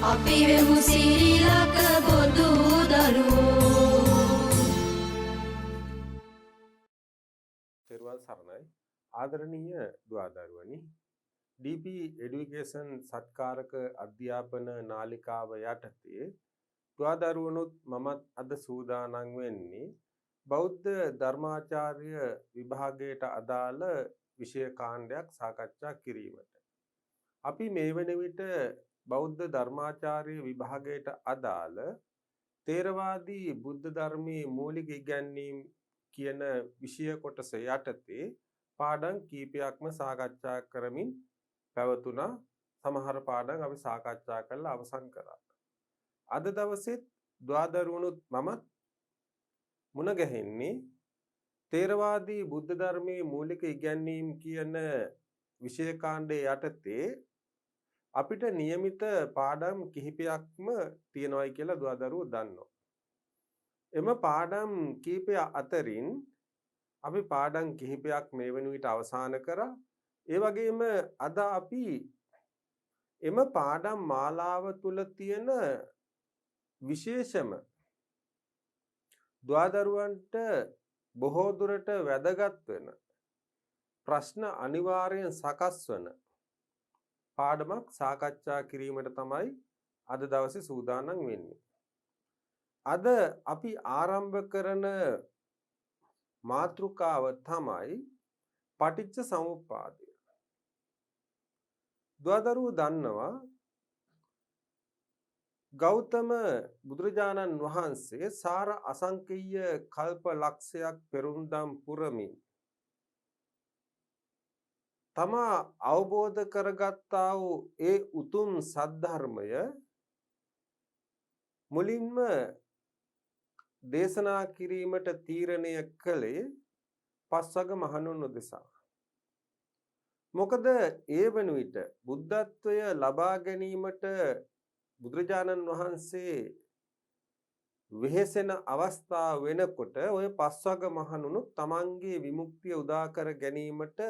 අපි වෙමු සීලක බොදු දරුවෝ. තෙරුවන් සරණයි ආදරණීය දුවදරුවනි, DP එඩියුකේෂන් සත්කාරක අධ්‍යාපන නාලිකාව යටතේ දුවදරුවනුත් මමත් අද සූදානම් වෙන්නේ බෞද්ධ ධර්මාචාර්ය විභාගයට අදාළ විෂය කාණ්ඩයක් සාකච්ඡා කිරීමට. අපි මේ වන විට බෞද්ධ ධර්මාචාර්ය විභාගයට අදාළ තේරවාදී බුද්ධ ධර්මයේ මූලික ඉගැන්වීම් කියන විෂය කොටස යටතේ පාඩම් කීපයක්ම සාකච්ඡා කරමින් පැවතුණා. සමහර පාඩම් අපි සාකච්ඡා කරලා අවසන් කරා. අද දවසෙත් ද්වාදරුවනුත් මමත් මුණ ගැහෙන්නේ තේරවාදී බුද්ධ ධර්මයේ මූලික ඉගැන්වීම් කියන විෂය කාණ්ඩයේ යටතේ අපිට નિયમિત පාඩම් කිහිපයක්ම තියෙනවායි කියලා ද්වාදරුවෝ දන්නවා. එම පාඩම් කීපය අතරින් අපි පාඩම් කිහිපයක් මේ වෙන විට අවසන් කරා. ඒ වගේම අද අපි එම පාඩම් මාලාව තුල තියෙන විශේෂම ද්වාදරුවන්ට බොහෝ දුරට වැදගත් වෙන ප්‍රශ්න අනිවාර්යෙන් සකස් වන පාඩමක් සාකච්ඡා කිරීමට තමයි අද දවසේ සූදානම් වෙන්නේ. අද අපි ආරම්භ කරන මාතෘකාව තමයි පටිච්ච සමුප්පාදය. ද්වාදරුවෝ දන්නවා ගෞතම බුදුරජාණන් වහන්සේ සාර අසංකේය කල්ප ලක්ෂයක් පෙරුම්දම් පුරමින් තමා අවබෝධ කරගත්තා වූ ඒ උතුම් සද්ධර්මය මුලින්ම දේශනා කිරීමට තීරණය කළේ පස්වග මහණුන් උදෙසා. මොකද ඒ වන විට බුද්ධත්වය ලබා ගැනීමට බුදුරජාණන් වහන්සේ වෙහෙසෙන අවස්ථාව වෙනකොට ඔය පස්වග මහණුන් තමන්ගේ විමුක්තිය උදා කර ගැනීමට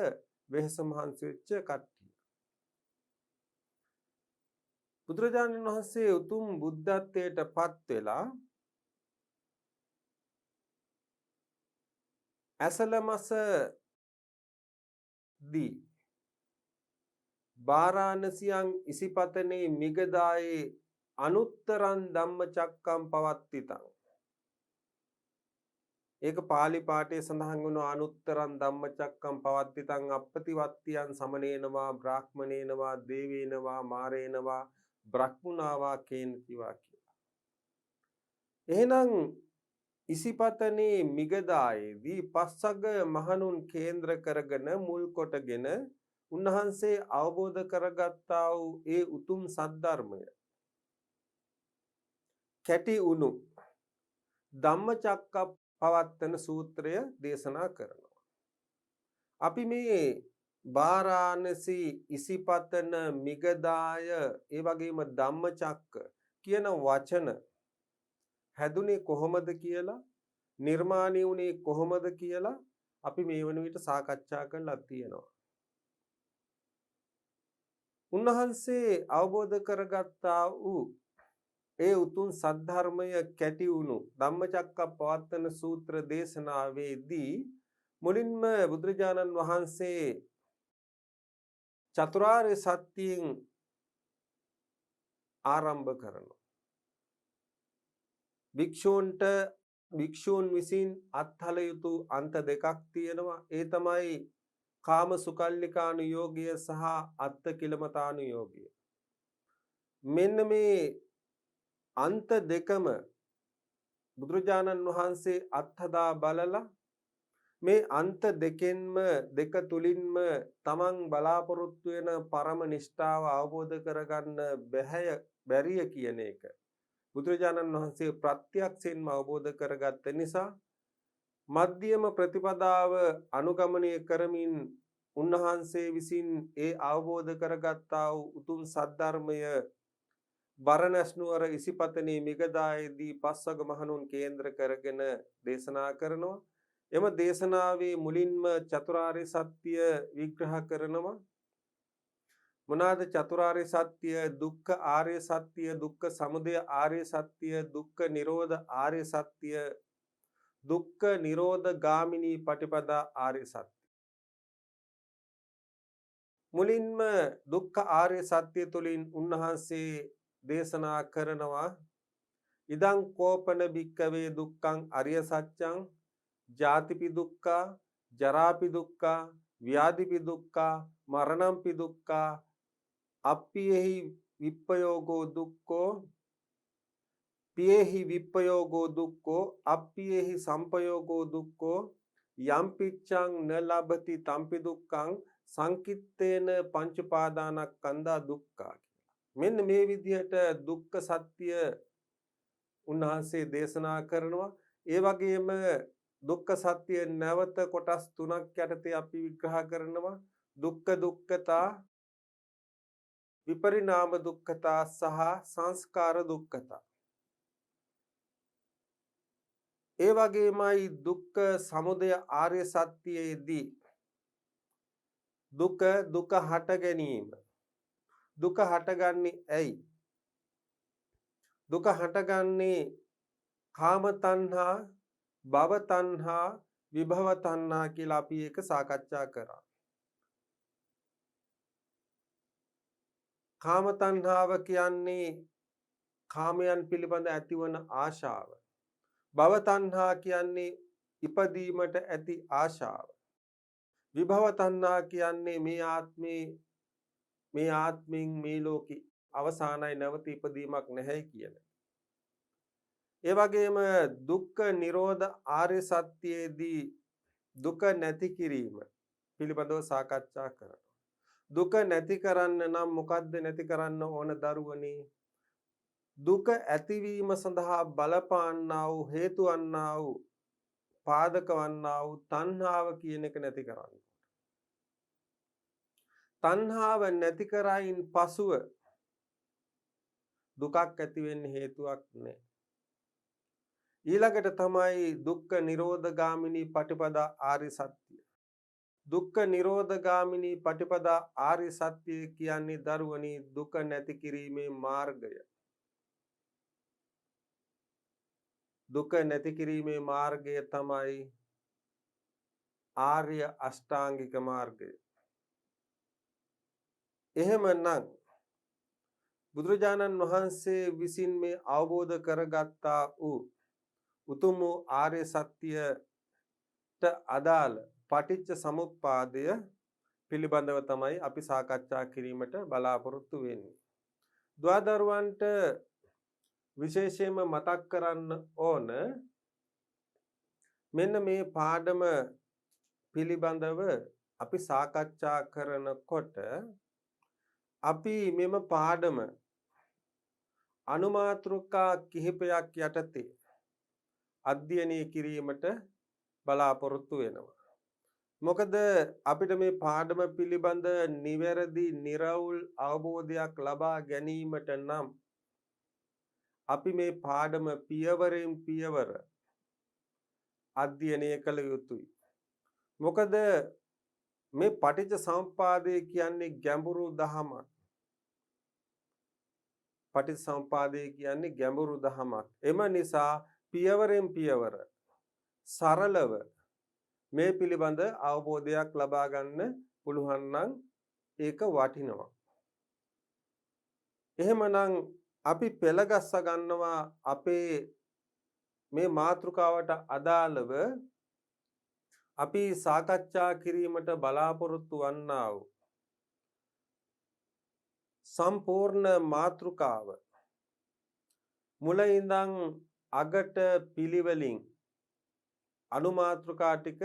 වෙහෙස මහන්සි වෙච්ච කට්ටිය. බුදුරජාණන් වහන්සේ උතුම් බුද්ධත්වයට පත් වෙලා ඇසළ මස දී වාරාණසියන් ඉසිපතනේ මිගදායේ අනුත්තරං ධම්මචක්කම් පවත්තිතං. ඒක පාලි පාඨයේ සඳහන් වුණ අනුත්තරං ධම්මචක්කම් පවත්තිතං අප්පතිවත්තියන් සමනේනවා බ්‍රාහ්මනේනවා දේවේනවා මාරේනවා බ්‍රහ්මුණාවා කේනතිවා කියලා. එහෙනම් ඉසිපතනේ මිගදායේදී පස්වග මහණුන් කේන්ද්‍ර කරගෙන මුල් කොටගෙන උන්වහන්සේ අවබෝධ කරගත්තා වූ ඒ උතුම් සද්ධර්මය කැටි උණු ධම්මචක්කප්පවත්තන සූත්‍රය දේශනා කරනවා. අපි මේ වාරාණසි ඉසිපතන මිගදාය ඒ වගේම ධම්මචක්ක කියන වචන හැදුනේ කොහොමද කියලා, නිර්මාණය වුණේ කොහොමද කියලා අපි මේ වන විට සාකච්ඡා කරලා තියෙනවා. උන්වහන්සේ අවබෝධ කරගත්තා වූ ඒ උතුම් සද්ධර්මය කැටි වුණු ධම්මචක්කප්පවත්තන සූත්‍ර දේශනාවේදී මුලින්ම බුදුරජාණන් වහන්සේ චතුරාර්ය සත්‍යයෙන් ආරම්භ කරනවා. භික්ෂූන් විසින් අත්හල යුතු අන්ත දෙකක් තියෙනවා. ඒ තමයි කාම සුකල්ලිකානුයෝගය සහ අත්ථ කිලමතානුයෝගය. මෙන්න මේ අන්ත දෙකම බුදුරජාණන් වහන්සේ අත්හදා බලලා මේ අන්ත දෙකෙන්ම දෙක තුලින්ම තමන් බලාපොරොත්තු වෙන පරම නිෂ්ඨාව අවබෝධ කරගන්න බැරිය කියන එක බුදුරජාණන් වහන්සේ ප්‍රත්‍යක්ෂයෙන්ම අවබෝධ කරගත්ත නිසා මධ්‍යම ප්‍රතිපදාව අනුගමනය කරමින් උන්වහන්සේ විසින් ඒ අවබෝධ කරගත්තා වූ උතුම් සද්ධර්මය බරණැස් නුවර ඉසිපතනේ මිගදායේදී පස්වග මහණුන් කේන්ද්‍ර කරගෙන දේශනා කරනවා. එම දේශනාවේ මුලින්ම චතුරාර්ය සත්‍ය විග්‍රහ කරනවා. මොනවාද චතුරාර්ය සත්‍ය, දුක්ඛ ආර්ය සත්‍ය, දුක්ඛ සමුදය ආර්ය සත්‍ය, දුක්ඛ නිරෝධ ආර්ය සත්‍ය, දුක්ඛ නිරෝධ ගාමිනී පටිපදා ආර්ය සත්‍ය. මුලින්ම දුක්ඛ ආර්ය සත්‍ය තුලින් උන්වහන්සේ දේශනා කරනවා ඉදං කෝපන භික්කවේ දුක්ඛං අරිය සත්‍යං ජාතිපි දුක්ඛා ජරාපි දුක්ඛා ව්‍යාධිපි දුක්ඛා මරණම්පි දුක්ඛා අප්පියෙහි විප්පයෝගෝ දුක්ඛෝ පියෙහි විප්පයෝගෝ දුක්ඛෝ අප්පියෙහි සම්පයෝගෝ දුක්ඛෝ යම් පිච්ඡං න ලබති තම්පි දුක්ඛං සංකිට්ඨේන පංච උපාදානස්කන්ධා දුක්ඛා. මෙන්න මේ විදිහට දුක්ඛ සත්‍ය උන්වහන්සේ දේශනා කරනවා. ඒ වගේම දුක්ඛ සත්‍ය නැවත කොටස් තුනක් යටතේ අපි විග්‍රහ කරනවා. දුක්ඛ දුක්ඛතා, විපරිණාම දුක්ඛතා සහ සංස්කාර දුක්ඛතා. ඒ වගේමයි දුක්ඛ සමුදය ආර්ය සත්‍යයේදී දුක හට ගැනීම. දුක හටගන්නේ ඇයි? දුක හටගන්නේ කාම තණ්හා, භව තණ්හා, විභව තණ්හා කියලා අපි ඒක සාකච්ඡා කරා. කාම තණ්හාව කියන්නේ කාමයන් පිළිබඳ ඇතිවන ආශාව. භව තණ්හා කියන්නේ ඉපදීමට ඇති ආශාව. විභව තණ්හා කියන්නේ මේ ආත්මෙන් මේ ලෝකේ අවසානයි නැවත ඉපදීමක් නැහැ කියන. ඒ වගේම දුක්ඛ නිරෝධ ආර්ය සත්‍යයේදී දුක නැති කිරීම පිළිබඳව සාකච්ඡා කරනවා. දුක නැති කරන්න නම් මොකද්ද නැති කරන්න ඕන දරුවනේ? දුක ඇතිවීම සඳහා බලපාන්නා වූ හේතු වන්නා වූ පාදක වන්නා වූ තණ්හාව කියන එක නැති කරන්න. තණ්හාව නැති කරයින් පසුව දුකක් ඇති වෙන්න හේතුවක් නැහැ. ඊළඟට තමයි දුක්ඛ නිරෝධ ගාමිනී පටිපදා ආර්ය සත්‍ය. දුක්ඛ නිරෝධ ගාමිනී පටිපදා ආර්ය සත්‍ය කියන්නේ දරුවනි දුක නැති කිරීමේ මාර්ගය. දුක නැති කිරීමේ මාර්ගය තමයි ආර්ය අෂ්ටාංගික මාර්ගය. එහෙමනම් බුදුරජාණන් වහන්සේ විසින් මේ අවබෝධ කරගත්තා වූ උතුම් ආර්ය සත්‍යයට අදාළ පටිච්ච සමුප්පාදය පිළිබඳව තමයි අපි සාකච්ඡා කිරීමට බලාපොරොත්තු වෙන්නේ. දුවදරුවන්ට විශේෂයෙන්ම මතක් කරන්න ඕන මෙන්න මේ පාඩම පිළිබඳව අපි සාකච්ඡා කරනකොට අපි මෙම පාඩම අනුමාතෘකා කිහිපයක් යටතේ අධ්‍යයනය කිරීමට බලාපොරොත්තු වෙනවා. මොකද අපිට මේ පාඩම පිළිබඳ නිවැරදි නිර්වුල් අවබෝධයක් ලබා ගැනීමට නම් අපි මේ පාඩම පියවරෙන් පියවර අධ්‍යයනය කළ යුතුයි. මොකද මේ පටිච්ච සමුප්පාදය කියන්නේ ගැඹුරු දහමක්. පටිච්ච සමුප්පාදය කියන්නේ ගැඹුරු දහමක්. එම නිසා පියවරෙන් පියවර සරලව මේ පිළිබඳ අවබෝධයක් ලබා ගන්න පුළුවන් නම් ඒක වටිනවා. එහෙමනම් අපි පෙළගස්ස ගන්නවා අපේ මේ මාතෘකාවට අදාළව අපි සාකච්ඡා කිරීමට බලාපොරොත්තු වන්නා වූ සම්පූර්ණ මාතෘකාව මුල ඉඳන් අගට පිළිවෙලින් අනුමාතෘකා ටික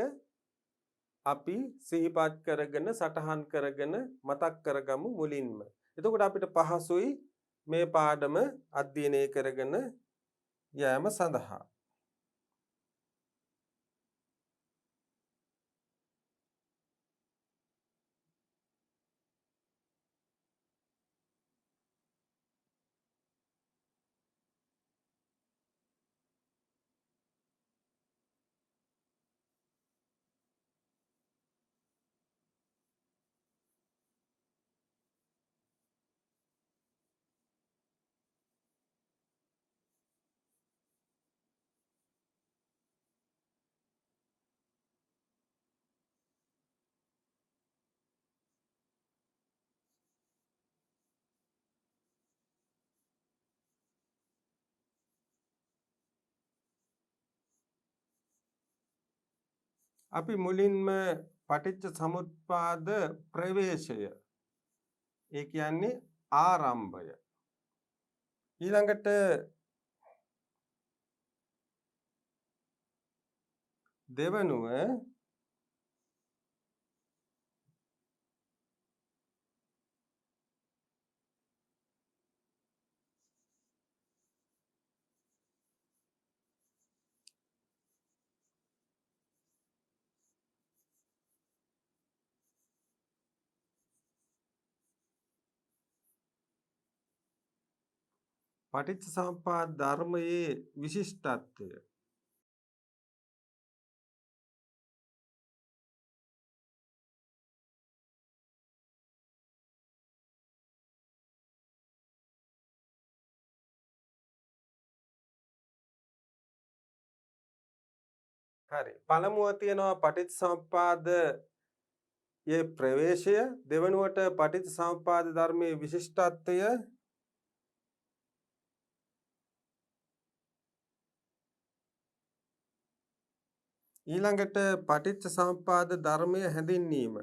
අපි සිහිපත් කරගෙන සටහන් කරගෙන මතක් කරගමු මුලින්ම. එතකොට අපිට පහසුයි මේ පාඩම අධ්‍යයනය කරගෙන යෑම සඳහා. අපි මුලින්ම පටිච්ච සමුප්පාද ප්‍රවේශය ඒ කියන්නේ ආරම්භය ඊළඟට දෙවනුව පටිච්චසමුප්පාද ධර්මයේ විශිෂ්ටත්වය හරි පළමුව තියෙනවා පටිච්චසමුප්පාද යේ ප්‍රවේශය දෙවනුවට පටිච්චසමුප්පාද ධර්මයේ විශිෂ්ටත්වය ඊළඟට පටිච්චසමුප්පාද ධර්මය හැඳින්වීම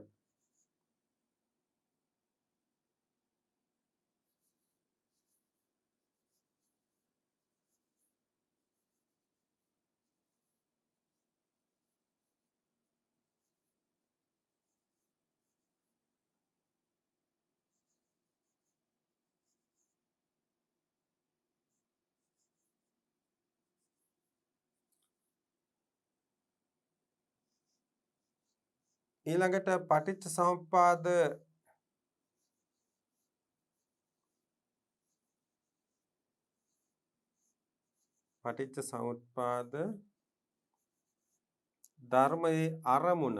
ඊළඟට පටිච්චසමුප්පාද ධර්මයේ අරමුණ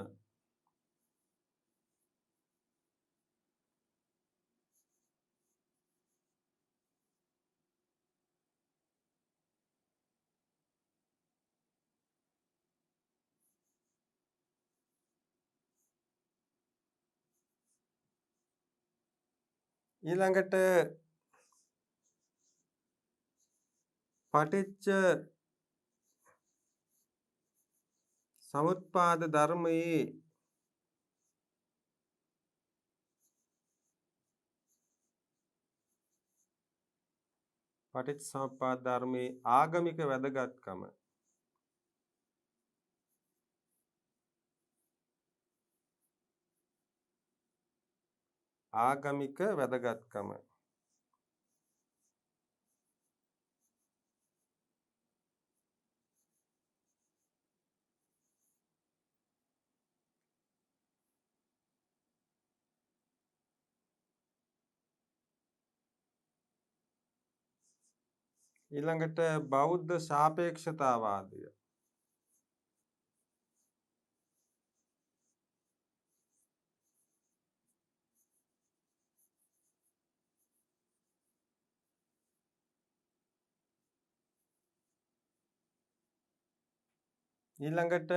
ඊළඟට පටිච්ච සමුප්පාද ධර්මයේ පටිච්චසමුප්පාද ධර්මයේ ආගමික වැදගත්කම ආගමික වැදගත්කම ඊළඟට බෞද්ධ සාපේක්ෂතාවාදය ඊළඟට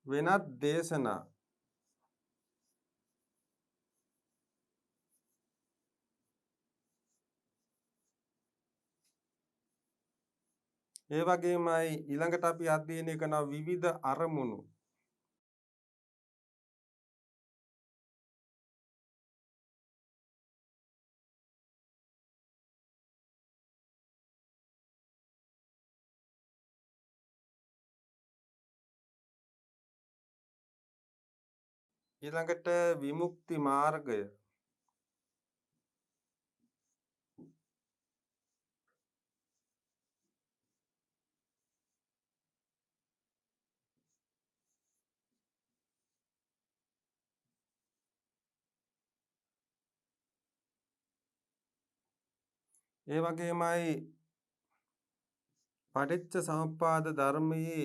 වෙනත් දේශනා ඒ වගේමයි ඊළඟට අපි අධ්‍යයනය කරන විවිධ අරමුණු ඊළඟට විමුක්ති මාර්ගය ඒ වගේමයි පටිච්ච සමුප්පාද ධර්මයේ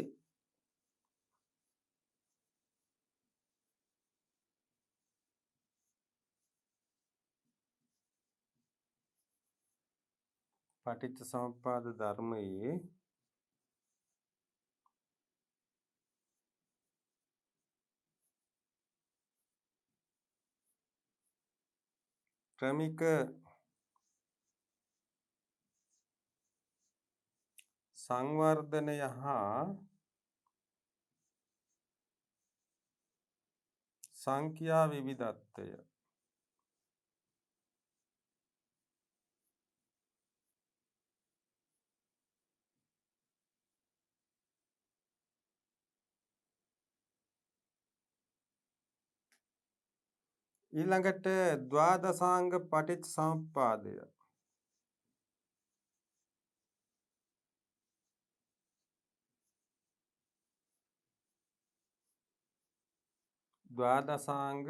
පටිච්ච සමුප්පාද ධර්මයේ ක්‍රමික සංවර්ධනය හා සංඛ්‍යා විවිධත්වය ඊළඟට ද්වාදසාංග පටිච්චසමුප්පාදය ද්වාදසාංග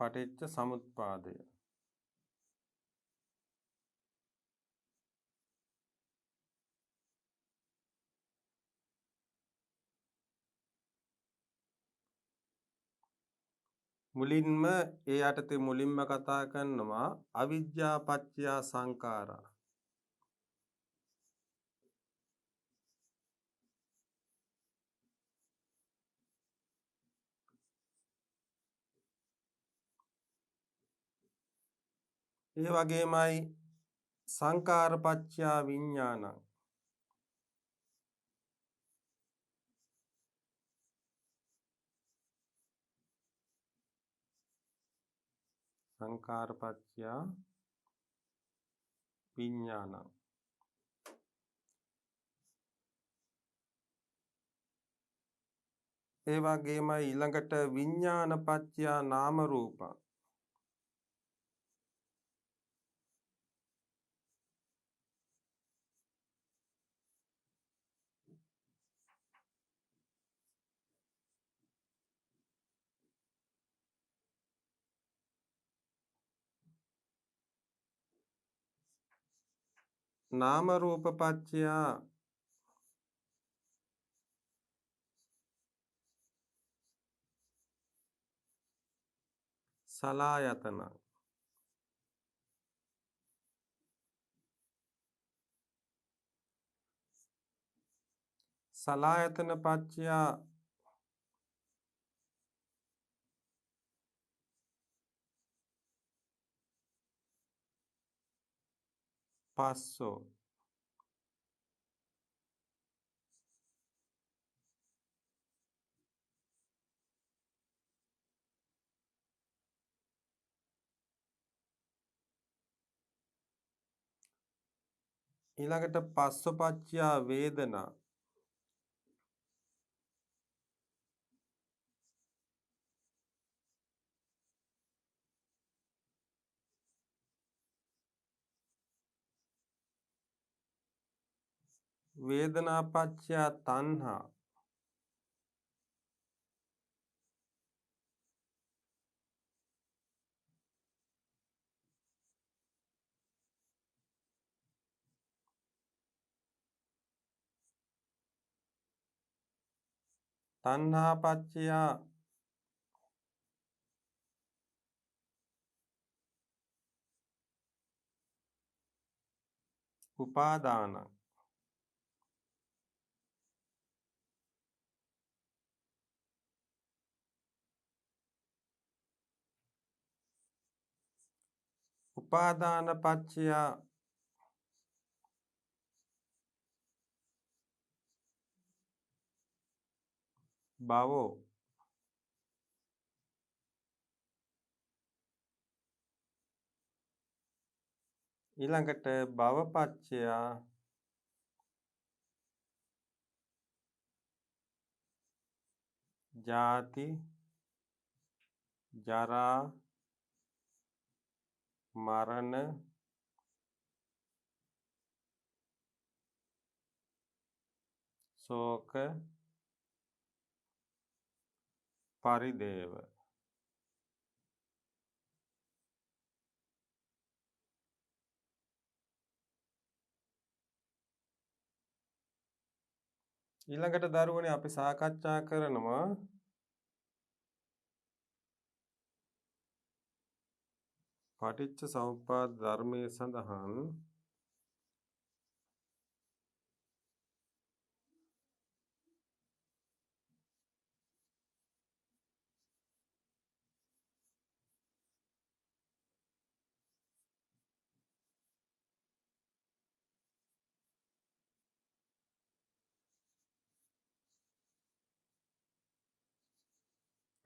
පටිච්චසමුප්පාදය මුලින්ම ඒ යටතේ මුලින්ම කතා කරනවා අවිජ්ජා පත්‍ය සංඛාරා ඒ වගේමයි සංඛාර පත්‍ය විඥානං සංඛාර පත්‍ය විඥානං ඒ වගේමයි ඊළඟට විඥාන පත්‍ය නාම රූපං නාම රූප පත්‍ය සලායතන සලායතන පත්‍ය පස්සෝ ඊළඟට පස්ස පත්‍ය වේදනා වේදනා පත්‍ය තණ්හා තණ්හා පත්‍ය උපාදානං උපාදාන පත්‍ය භවෝ ඊළඟට භව පත්‍ය ජාති ජරා මරණ ශෝක පරිදේව ඊළඟට දරුවනේ අපි සාකච්ඡා කරනවා පටිච්ච සමුප්පාද ධර්මයේ සඳහන්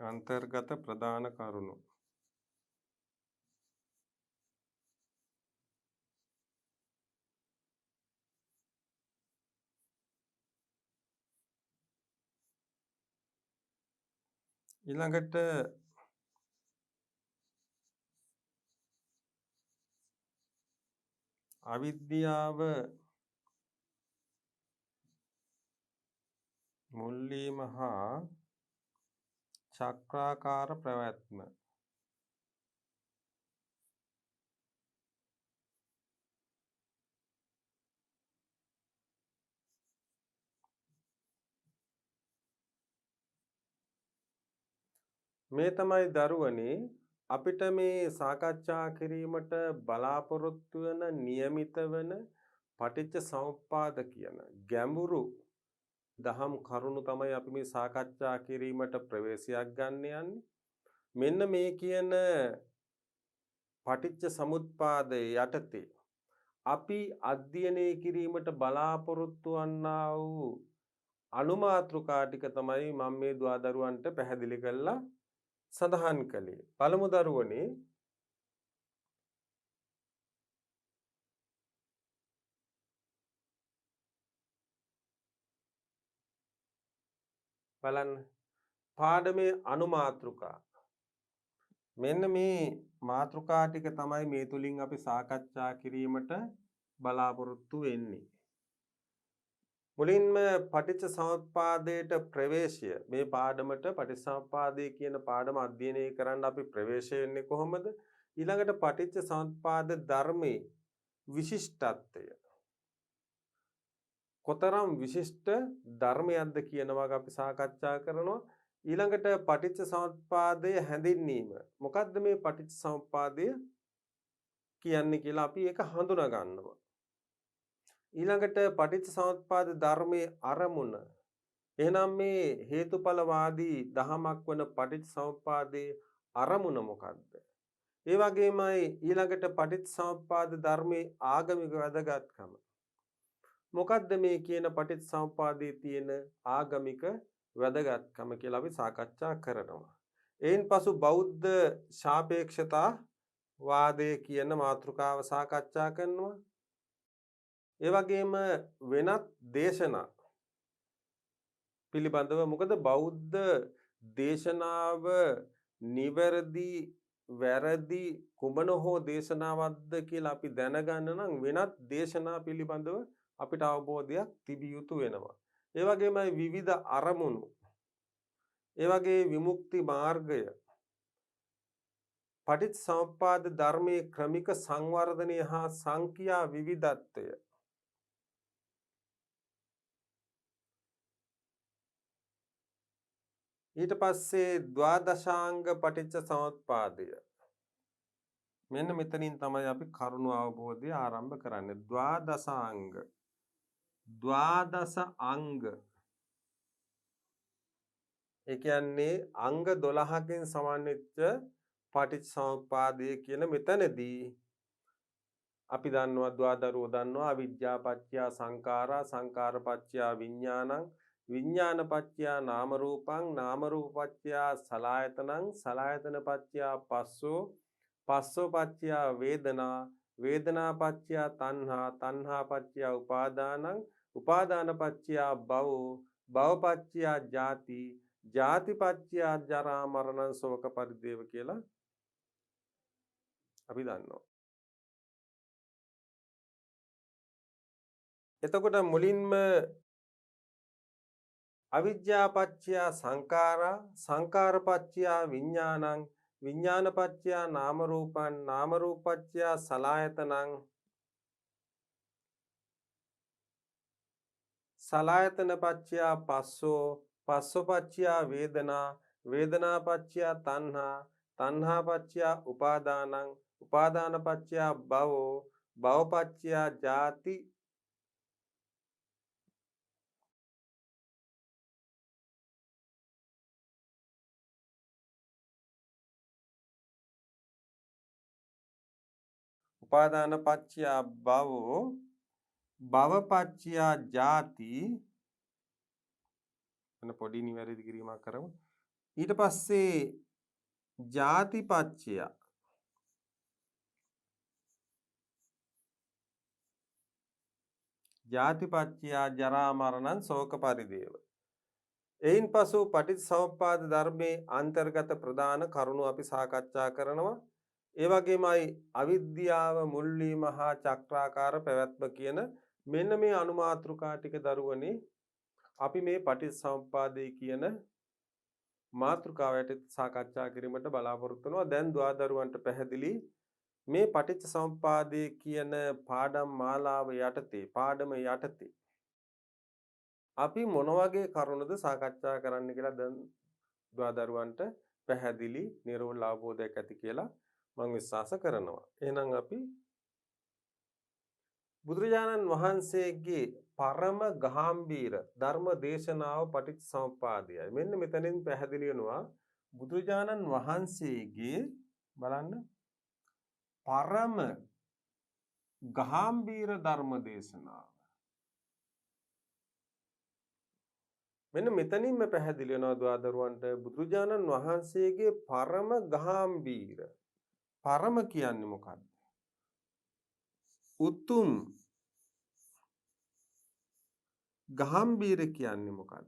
අන්තර්ගත ප්‍රධාන කරුණු. ඊළඟට අවිද්‍යාව මුල් වීම හා චක්‍රාකාර ප්‍රවැත්ම. මේ තමයි දරුවනේ අපිට මේ සාකච්ඡා කිරීමට බලාපොරොත්තු වෙන નિયમિત වෙන පටිච්ච සමුප්පාද කියන ගැඹුරු දහම් කරුණු තමයි අපි මේ සාකච්ඡා කිරීමට ප්‍රවේශයක් ගන්න යන්නේ. මෙන්න මේ කියන පටිච්ච සමුප්පාදයේ යටතේ අපි අධ්‍යයනය කිරීමට බලාපොරොත්තු වන්නා වූ අනුමාත්‍රිකා ටික තමයි මම මේ දුවදරුවන්ට පැහැදිලි කරලා සඳහන් කළේ. පළමු දරුවනේ බලන්න පාඩමේ අනුමාත්‍රිකා. මෙන්න මේ මාතෘකා ටික තමයි මේ තුලින් අපි සාකච්ඡා කිරීමට බලාපොරොත්තු වෙන්නේ. මුලින්ම පටිච්ච සමුප්පාදයට ප්‍රවේශය මේ පාඩමට පටිච්චසමුප්පාදය කියන පාඩම අධ්‍යයනය කරන්න අපි ප්‍රවේශ වෙන්නේ කොහොමද? ඊළඟට පටිච්ච සමුප්පාද ධර්මයේ විශිෂ්ටත්වය කොතරම් විශිෂ්ට ධර්මයක්ද කියන වගේ අපි සාකච්ඡා කරනවා. ඊළඟට පටිච්ච සමුප්පාදයේ හැඳින්වීම. මොකද්ද මේ පටිච්ච සමුප්පාදය කියන්නේ කියලා අපි ඒක හඳුනා ගන්නවා. ඊළඟට පටිච්ච සමුප්පාද ධර්මයේ අරමුණ. එහෙනම් මේ හේතුඵලවාදී දහමක් වන පටිච්ච සමුප්පාදයේ අරමුණ මොකද්ද? ඒ වගේමයි ඊළඟට පටිච්ච සමුප්පාද ධර්මයේ ආගමික වැදගත්කම. මොකද්ද මේ කියන පටිච්ච සමුප්පාදයේ තියෙන ආගමික වැදගත්කම කියලා අපි සාකච්ඡා කරනවා. එයින් පසු බෞද්ධ සාපේක්ෂතා වාදය කියන මාතෘකාව සාකච්ඡා කරනවා. ඒ වගේම වෙනත් දේශනා පිළිබඳව මොකද බෞද්ධ දේශනාව නිවැරදි වැරදි කුමන හෝ දේශනාවක්ද කියලා අපි දැනගන්න නම් වෙනත් දේශනා පිළිබඳව අපිට අවබෝධයක් තිබිය යුතු වෙනවා. ඒ වගේමයි විවිධ අරමුණු. ඒ වගේ විමුක්ති මාර්ගය පටිච්ච සමුප්පාද ධර්මයේ ක්‍රමික සංවර්ධනය හා සංඛ්‍යා විවිධත්වය. ඊට පස්සේ ද්වාදශාංග පටිච්ච සමුප්පාදය. මෙන්න මෙතනින් තමයි අපි කරුණු අවබෝධය ආරම්භ කරන්නේ. ද්වාදශාංග. ද්වාදශ අංග. ඒ කියන්නේ අංග 12කින් සමන්විත පටිච්ච සමුප්පාදය කියන මෙතනදී අපි දන්නවා ද්වාදරුව දන්නවා අවිද්‍යා පත්‍ය සංඛාරා සංඛාර පත්‍ය විඥානං විඥාන පත්‍ය නාම රූපං නාම රූප පත්‍ය සලආයතනං සලආයතන පත්‍ය පස්සෝ පස්සෝ පත්‍ය වේදනා වේදනා පත්‍ය තණ්හා තණ්හා පත්‍ය උපාදානං උපාදාන පත්‍ය භවෝ භව පත්‍ය ජාති ජාති පත්‍ය ජරා මරණ ශෝක පරිදේව කියලා අපි දන්නවා. එතකොට මුලින්ම අවිද්‍යා පත්‍ය සංඛාරා සංඛාර පත්‍ය විඥානං විඥාන පත්‍ය නාම රූපං නාම රූප පත්‍ය සලආයතනං සලආයතන පත්‍ය පස්සෝ පස්සෝ පත්‍ය වේදනා වේදනා පත්‍ය තණ්හා තණ්හා පත්‍ය උපාදානං උපාදාන පත්‍ය භවෝ භව පත්‍ය ජාති උපාදාන පත්‍ය භවෝ භව පත්‍ය ජාති. එන පොඩි නිවැරදි කිරීමක් කරමු. ඊට පස්සේ ජාතිපච්චය ජරා මරණං ශෝක පරිදේව. එයින් පසු පටිච්චසමුප්පාද ධර්මයේ අන්තර්ගත ප්‍රධාන කරුණු අපි සාකච්ඡා කරනවා. ඒ වගේමයි අවිද්‍යාව මුල් වීම හා චක්‍රාකාර පැවැත්ම කියන මෙන්න මේ අනුමාත්‍රිකා ටික දරුවනේ අපි මේ පටිච්චසමුප්පාදේ කියන මාතෘකාවට සාකච්ඡා කිරීමට බලාපොරොත්තු වෙනවා. දැන් දුවදරුවන්ට පැහැදිලි මේ පටිච්චසමුප්පාදේ කියන පාඩම් මාලාව යටතේ පාඩම යටතේ අපි මොන වගේ කරුණුද සාකච්ඡා කරන්න කියලා දැන් දුවදරුවන්ට පැහැදිලි නිර්වෘල් අවබෝධයක් ඇති කියලා මම විශ්වාස කරනවා. එහෙනම් අපි බුදුරජාණන් වහන්සේගේ පරම ගාම්භීර ධර්ම දේශනාව පටිච්චසමුප්පාදයයි. මෙන්න මෙතනින් පැහැදිලි වෙනවා බුදුරජාණන් වහන්සේගේ බලන්න පරම ගාම්භීර ධර්ම දේශනාව. මෙන්න මෙතනින්ම පැහැදිලි වෙනවා දුවදරුවන්ට බුදුරජාණන් වහන්සේගේ පරම ගාම්භීර. පරම කියන්නේ මොකක්ද? උතුම්. ගාම්භීර කියන්නේ මොකක්ද?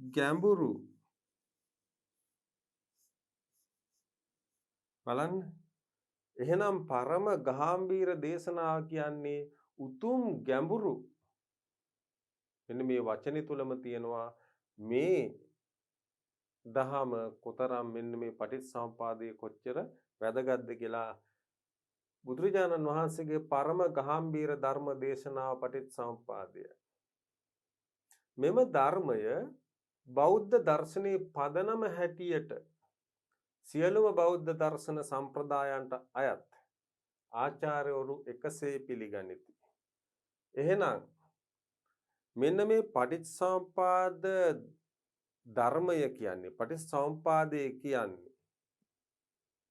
ගැඹුරු. බලන්න. එහෙනම් පරම ගාම්භීර දේශනාව කියන්නේ උතුම් ගැඹුරු. මෙන්න මේ වචනේ තුලම තියෙනවා මේ දහම කොතරම් මෙන්න මේ පටිච්චසමුපාදයේ කොච්චර වැදගත්ද කියලා. බුදුරජාණන් වහන්සේගේ පරම ගාම්භීර ධර්ම දේශනාව පටිච්චසමුපාදය. මෙම ධර්මය බෞද්ධ දර්ශනයේ පදනම හැටියට සියලුම බෞද්ධ දර්ශන සම්ප්‍රදායන්ට අයත් ආචාර්යවරු එකසේ පිළිගනිති. එහෙනම් මෙන්න මේ පටිච්චසමුපාද ධර්මය කියන්නේ පටිච්චසමුපාදය කියන්නේ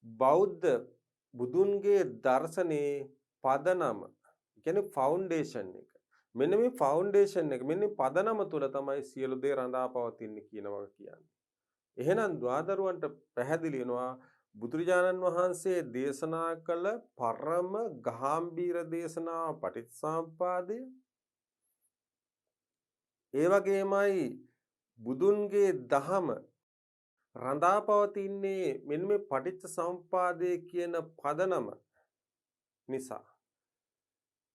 බෞද්ධ බුදුන්ගේ දර්ශනයේ පදනම කියන්නේ ෆවුන්ඩේෂන් එක. මෙන්න මේ ෆවුන්ඩේෂන් එක මෙන්න පදනම තුල තමයි සියලු දේ රඳා පවතින්නේ කියනවා කියන්නේ. එහෙනම් දුවදරුවන්ට පැහැදිලි වෙනවා බුදුරජාණන් වහන්සේ දේශනා කළ පරම ගාම්භීර දේශනාව පටිච්චසමුපාදය. ඒ වගේමයි බුදුන්ගේ දහම රඳා පවතින්නේ මෙන්න මේ පටිච්චසමුපාදයේ කියන පදනම නිසා.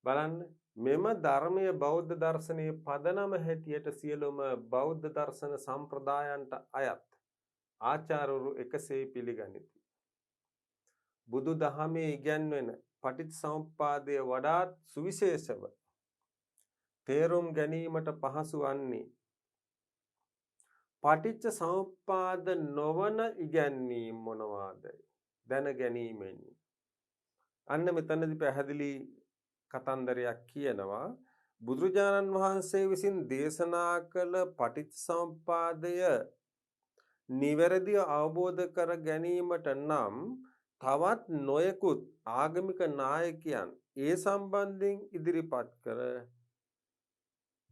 බලන්න මෙම ධර්මයේ බෞද්ධ දර්ශනයේ පදනම හැටියට සියලුම බෞද්ධ දර්ශන සම්ප්‍රදායන්ට අයත් ආචාර්යවරු එකසේ පිළිගනිති. බුදු දහමේ ඉගැන්වෙන පටිච්චසමුපාදයේ වඩාත් සුවිශේෂව තේරුම් ගැනීමට පහසු වන්නේ පටිච්චසමුපාද නොවන ඉගැන්වීම් මොනවාද දැන ගැනීමෙන්. අන්න මෙතනදී පැහැදිලි කතන්දරයක් කියනවා බුදුරජාණන් වහන්සේ විසින් දේශනා කළ පටිච්චසමුපාදය නිවැරදිව අවබෝධ කර ගැනීමට නම් තවත් නොයෙකුත් ආගමික නායකයන් ඒ සම්බන්ධයෙන් ඉදිරිපත් කර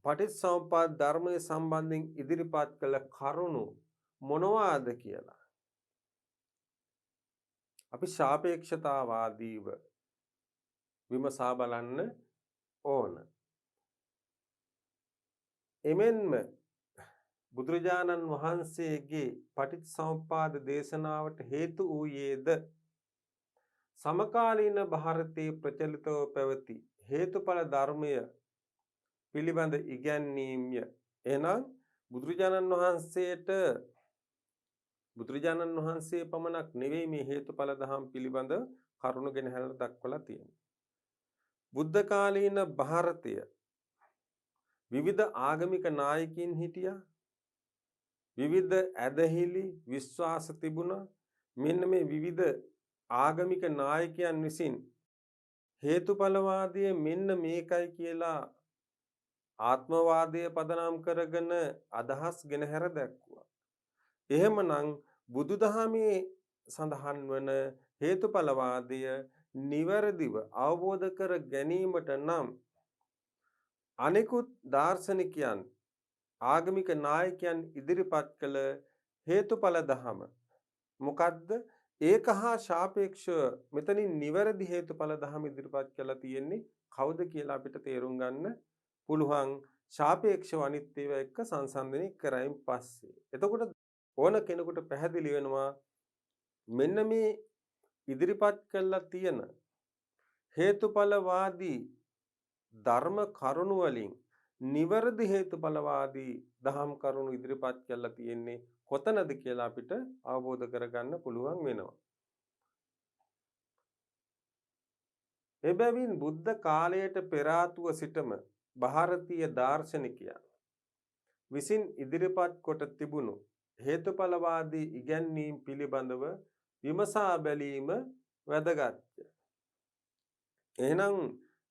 පටිච්චසමුපාද ධර්මයේ සම්බන්ධයෙන් ඉදිරිපත් කළ කරුණු මොනවාද කියලා අපි සාපේක්ෂතාවාදීව විමසා බලන්න ඕන. එමෙන්ම බුදුරජාණන් වහන්සේගේ පටිච්චසමුපාද දේශනාවට හේතු වූයේද සමකාලීන ಭಾರತයේ ප්‍රචලිතව පැවති හේතුඵල ධර්මය පිළිබඳ ඉගැන්වීම්ය. එහෙනම් බුදුරජාණන් වහන්සේ පමණක් නෙවෙයි මේ හේතුඵල ධම් පිළිබඳ කරුණු ගැන හැලලා දක්වලා තියෙනවා. බුද්ධ කාලීන ಭಾರತය විවිධ ආගමික නායකයින් හිටියා. විවිධ ඇදහිලි විශ්වාස තිබුණා. මෙන්න මේ විවිධ ආගමික නායකයන් විසින් හේතුඵලවාදය මෙන්න මේකයි කියලා ආත්මවාදය පදනම් කරගෙන අදහස් ගෙන හැර දැක්වුවා. එහෙමනම් බුදුදහමේ සඳහන් වන හේතුඵලවාදය නිවැරදිව අවබෝධ කර ගැනීමට නම් අනෙකුත් දාර්ශනිකයන් ආගමික නායකයන් ඉදිරිපත් කළ හේතුඵල දහම මොකද්ද? ඒක හා සාපේක්ෂව මෙතනින් නිවැරදි හේතුඵල දහම ඉදිරිපත් කරලා තියෙන්නේ කවුද කියලා අපිට තේරුම් ගන්න පුළුවන්. සාපේක්ෂව අනිත් ඒවා එක්ක සංසන්දනය කරයින් පස්සේ. එතකොට ඕන කෙනෙකුට පැහැදිලි වෙනවා මෙන්න මේ ඉදිරිපත් කරලා තියෙන හේතුඵලවාදී ධර්ම කරුණු වලින් නිවැරදි හේතුඵලවාදී දහම් කරුණු ඉදිරිපත් කරලා තියෙන්නේ කොතනද කියලා අපිට අවබෝධ කරගන්න පුළුවන් වෙනවා. එබැවින් බුද්ධ කාලයට පෙර ආතුව සිටම ಭಾರತೀಯ දාර්ශනිකයන් විසින් ඉදිරිපත් කොට තිබුණු හේතුඵලවාදී ඉගැන්වීම් පිළිබඳව විමසා බැලීම වැදගත්ය. එහෙනම්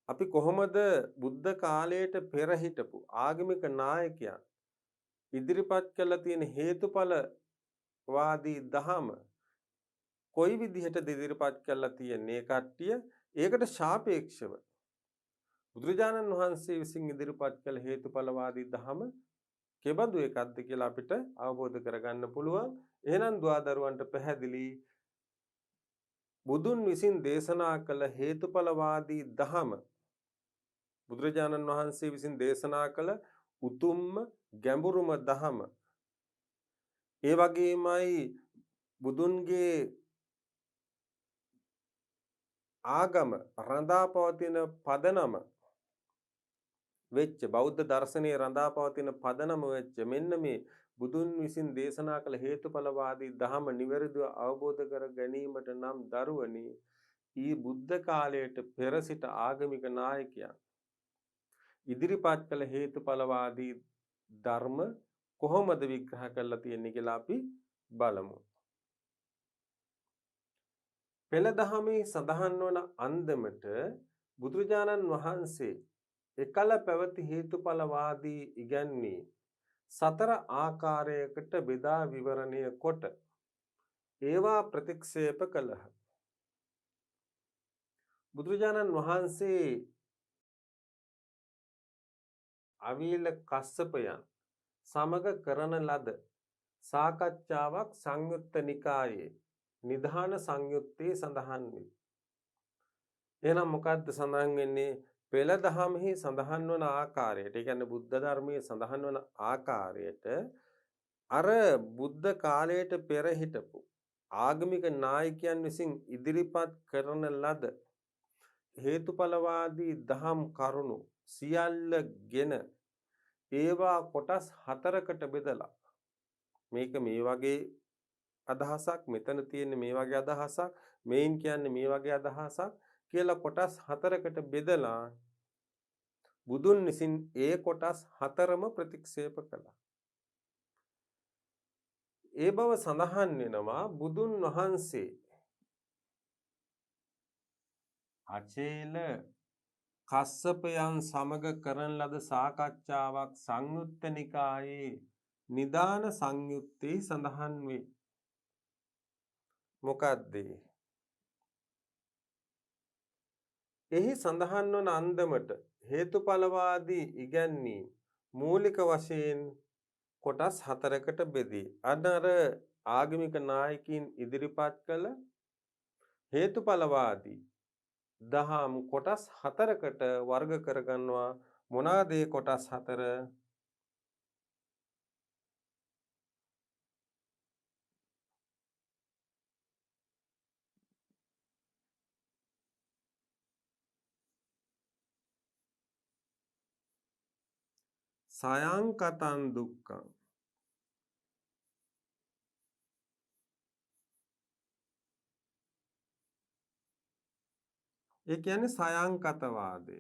අපි කොහොමද බුද්ධ කාලයට පෙර හිටපු ආගමික නායකයන් ඉදිරිපත් කළ තියෙන හේතුඵලවාදී දහම කොයි විදිහටද ඉදිරිපත් කරලා තියෙන්නේ කට්ටිය ඒකට සාපේක්ෂව බුදුරජාණන් වහන්සේ විසින් ඉදිරිපත් කළ හේතුඵලවාදී දහම කෙබඳු එකක්ද කියලා අපිට අවබෝධ කරගන්න පුළුවන්. එහෙනම් දුවදරුවන්ට පැහැදිලි බුදුන් විසින් දේශනා කළ හේතුඵලවාදී දහම බුදුරජාණන් වහන්සේ විසින් දේශනා කළ උතුම්ම ගැඹුරුම දහම. ඒ වගේමයි බුදුන්ගේ ආගම රඳාපවතින පදනම වෙච්ච බෞද්ධ දර්ශනයේ රඳාපවතින පදනම වෙච්ච මෙන්න මේ බුදුන් විසින් දේශනා කළ හේතුඵලවාදී දහම නිවැරදිව අවබෝධ කර ගැනීමට නම් දරුවනි ඊ බුද්ධ කාලයට පෙර සිට ආගමික නායකයන් ඉදිරිපත් කළ හේතුඵලවාදී ධර්ම කොහොමද විග්‍රහ කරලා තියෙන්නේ කියලා අපි බලමු. පෙළ දහමේ සඳහන් වන අන්දමට බුදුරජාණන් වහන්සේ එකල පැවති හේතුඵලවාදී ඉගැන්වීම් සතර ආකාරයකට බෙදා විවරණය කොට ඒවා ප්‍රතික්ෂේප කළහ. බුදුරජාණන් වහන්සේ අවීල කස්සපයන් සමග කරන ලද සාකච්ඡාවක් සංයුත්ත නිකායේ නිධාන සංයුත්තේ සඳහන් වේ. එහෙනම් මොකද්ද සඳහන් වෙන්නේ? පෙළ දහමෙහි සඳහන් වන ආකාරයට, ඒ කියන්නේ බුද්ධ ධර්මයේ සඳහන් වන ආකාරයට අර බුද්ධ කාලයට පෙර හිටපු ආගමික නායකයන් විසින් ඉදිරිපත් කරන ලද හේතුඵලවාදී දහම් කරුණු සියල්ලගෙන ඒවා කොටස් 4කට බෙදලා මේක මේ වගේ අදහසක්, මෙතන තියෙන මේ වගේ අදහසක්, මේන් කියන්නේ මේ වගේ අදහසක් කියලා කොටස් 4කට බෙදලා බුදුන් විසින් ඒ කොටස් 4ම ප්‍රතික්ෂේප කළා. ඒ බව සඳහන් වෙනවා බුදුන් වහන්සේ අචේල කස්සපයන් සමග කරන ලද සාකච්ඡාවක් සංයුත්ත නිකායේ නිදාන සංයුත්තේ සඳහන් වේ. මොකද්ද? එහි සඳහන් වන අන්දමට හේතුඵලවාදී ඉගැන්වීම් මූලික වශයෙන් කොටස් 4කට බෙදී අර ආගමික නායකයින් ඉදිරිපත් කළ හේතුඵලවාදී දහම් කොටස් 4කට වර්ග කරගන්නවා. මොනවාද ඒ කොටස් 4? සයංකතං දුක්ඛං, ඒ කියන්නේ සයංකතවාදය.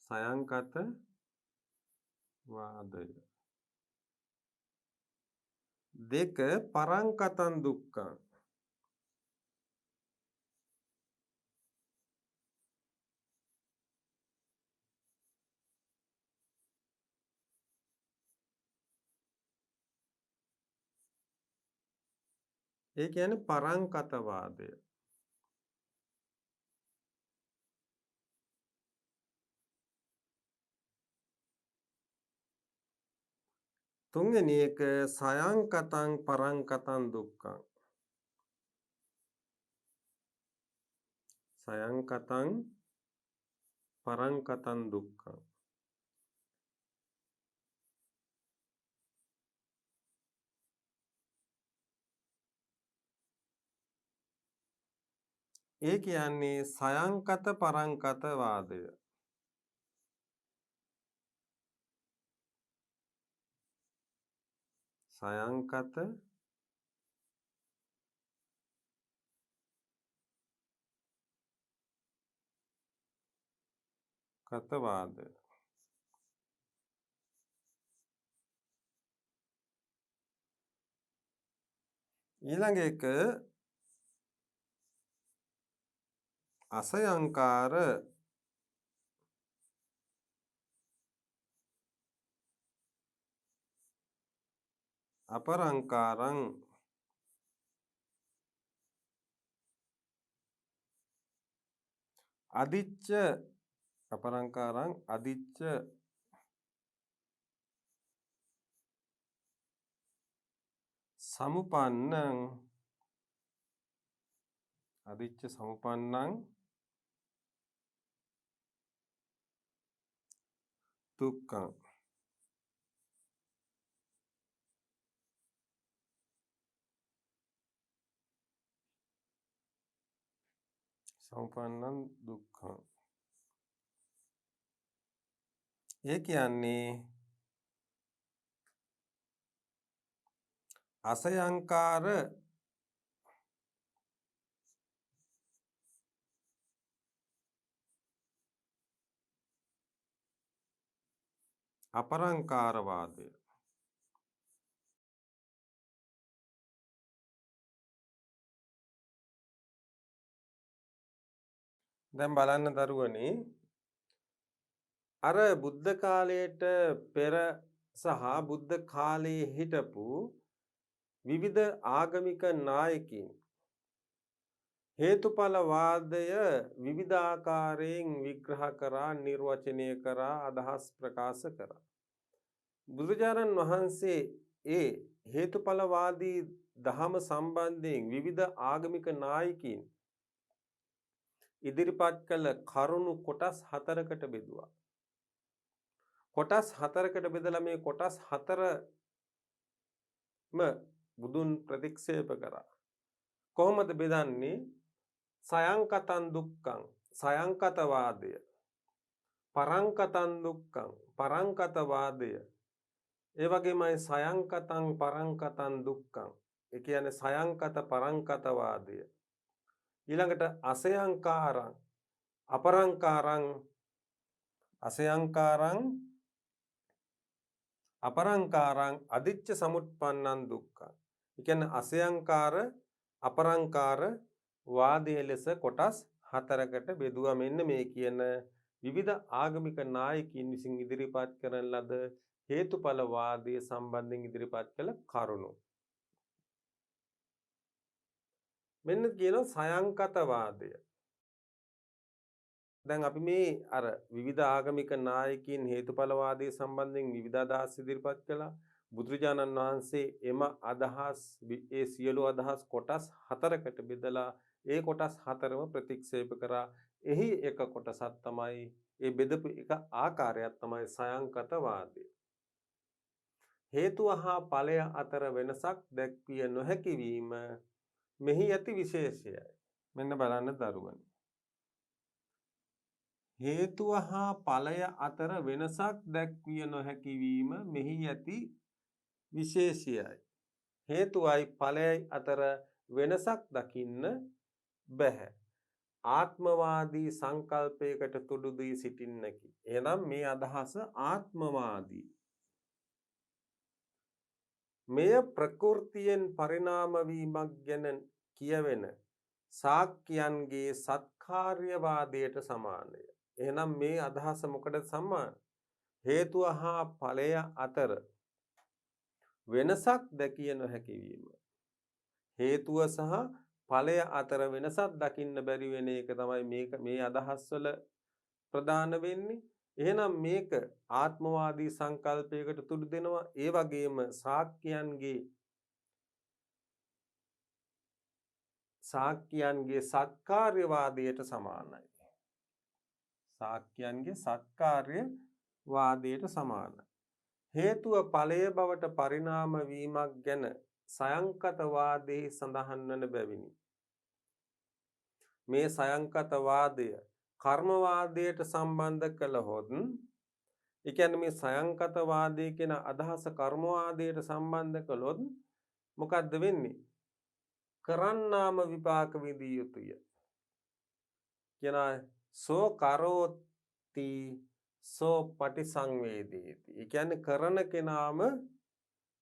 සයංකත වාදය. දෙක පරංකතං දුක්ඛං, ඒ කියන්නේ පරංකතවාදය. තුන්වෙනි එක සයංකතං පරංකතං දුක්ඛං. සයංකතං පරංකතං දුක්ඛං. ඒ කියන්නේ සයංකත පරංකත වාදය. සයංකත කතවාදය. ඊළඟ එක අසයංකාර අපරංකාරං අදිච්ච අපරංකාරං අදිච්ච සමුපන්නං අදිච්ච සමුපන්නං දුක්ඛං. සමුපන්නං දුක්ඛං. ඒ කියන්නේ අසයංකාර අපරංකාර වාදය. දැන් බලන්න දරුවනේ අර බුද්ධ කාලයට පෙර සහ බුද්ධ කාලයේ හිටපු විවිධ ආගමික නායකින් හේතුඵල වාදය විවිධ ආකාරයෙන් විග්‍රහ කරා, නිර්වචනය කරා, අදහස් ප්‍රකාශ කරා. බුදුරජාණන් වහන්සේ ඒ හේතුඵලවාදී දහම සම්බන්ධයෙන් විවිධ ආගමික නායකින් ඉදිරිපත් කළ කරුණු කොටස් 4කට බෙදුවා. කොටස් 4කට බෙදලා මේ කොටස් 4ම බුදුන් ප්‍රතික්ෂේප කරා. කොහොමද බෙදන්නේ? සයංකතං දුක්ඛං සයංකතවාදය, පරංකතං දුක්ඛං පරංකතවාදය, ඒ වගේමයි සයංකතං පරංකතං දුක්ඛං. ඒ කියන්නේ සයංකත පරංකතවාදය. ඊළඟට අසයංකාරං අපරංකාරං අසයංකාරං අපරංකාරං අදිච්ච සමුප්පන්නං දුක්ඛං. ඒ කියන්නේ අසයංකාර අපරංකාර වාදයේ ලෙස කොටස් 4කට බෙදුවා. මෙන්න මේ කියන විවිධ ආගමික නායකයින් විසින් ඉදිරිපත් කරන ලද හේතුඵල වාදයේ සම්බන්ධයෙන් ඉදිරිපත් කළ කරුණු. මෙන්න කියනවා සයංකත වාදය. දැන් අපි මේ අර විවිධ ආගමික නායකයින් හේතුඵල වාදයේ සම්බන්ධයෙන් විවිධ අදහස් ඉදිරිපත් කළා. බුදුරජාණන් වහන්සේ එම අදහස් ඒ සියලු අදහස් කොටස් 4කට බෙදලා ඒ කොටස් 4ම ප්‍රතික්ෂේප කරා. එහි එක කොටසක් තමයි ඒ බෙදපු එක ආකාරයක් තමයි සයංකත වාදය. හේතුව හා ඵලය අතර වෙනසක් දැක්විය නොහැකි වීම මෙහි ඇති විශේෂයයි. මෙන්න බලන්න දරුවනි. හේතුව හා ඵලය අතර වෙනසක් දැක්විය නොහැකි වීම මෙහි ඇති විශේෂයයි. හේතුවයි ඵලයයි අතර වෙනසක් දකින්න බැහැ. ආත්මවාදී සංකල්පයකට තුඩු දී සිටින්නකි. එහෙනම් මේ අදහස ආත්මවාදී. මෙය ප්‍රകൃතියෙන් පරිණාම වීමක් ගැන කියවෙන සාක්‍යයන්ගේ සත්කාර්යවාදයට සමානය. එහෙනම් මේ අදහස මොකටද සමාන? හේතුව හා ඵලය අතර වෙනසක් දැකිය නොහැකි වීම. හේතුව සහ ඵලය අතර වෙනසක් දකින්න බැරි වෙන එක තමයි මේ අදහස් වල ප්‍රධාන වෙන්නේ. එහෙනම් මේක ආත්මවාදී සංකල්පයකට තුඩු දෙනවා. ඒ වගේම ශාක්‍යයන්ගේ සත්කාර්යවාදයට සමානයි. ශාක්‍යයන්ගේ සත්කාර්යවාදයට සමානයි. හේතුව ඵලය බවට පරිණාම වීමක් ගැන සයංකතවාදයේ සඳහන් වන බැවිනි. මේ සයංකතවාදය කර්මවාදයට සම්බන්ධ කළහොත්, ඒ කියන්නේ මේ සයංකතවාදය කියන අදහස කර්මවාදයට සම්බන්ධ කළොත් මොකද්ද වෙන්නේ? කරන්නාම විපාක විදිය යුතුය. කියන සෝ කරෝති සෝ පටිසංවේදේති. ඒ කියන්නේ කරන කෙනාම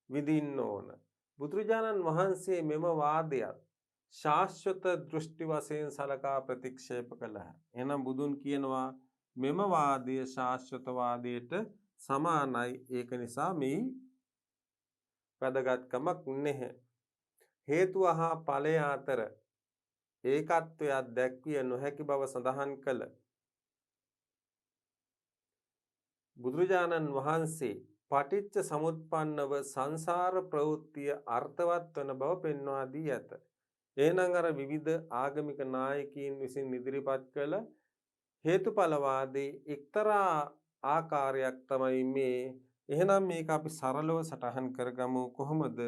විඳින්න ඕන. බුදුරජාණන් වහන්සේ මෙම වාදයත් ශාස්ත්‍රත දෘෂ්ටි වශයෙන් සලකා ප්‍රතික්ෂේප කළහ. එහෙනම් බුදුන් කියනවා මෙම වාදය ශාස්ත්‍රතවාදයට සමානයි. ඒක නිසා මේ වැදගත්කමක් නැහැ. හේතුව හා ඵලය අතර ඒකත්වයක් දැක්විය නොහැකි බව සඳහන් කළ බුදුරජාණන් වහන්සේ පටිච්ච සමුප්පන්නව සංසාර ප්‍රවෘත්තිය අර්ථවත් වන බව පෙන්වා දී ඇත. එහෙනම් අර විවිධ ආගමික නායකයින් විසින් ඉදිරිපත් කළ හේතුඵලවාදී එක්තරා ආකාරයක් තමයි මේ. එහෙනම් මේක අපි සරලව සටහන් කරගමු කොහොමද?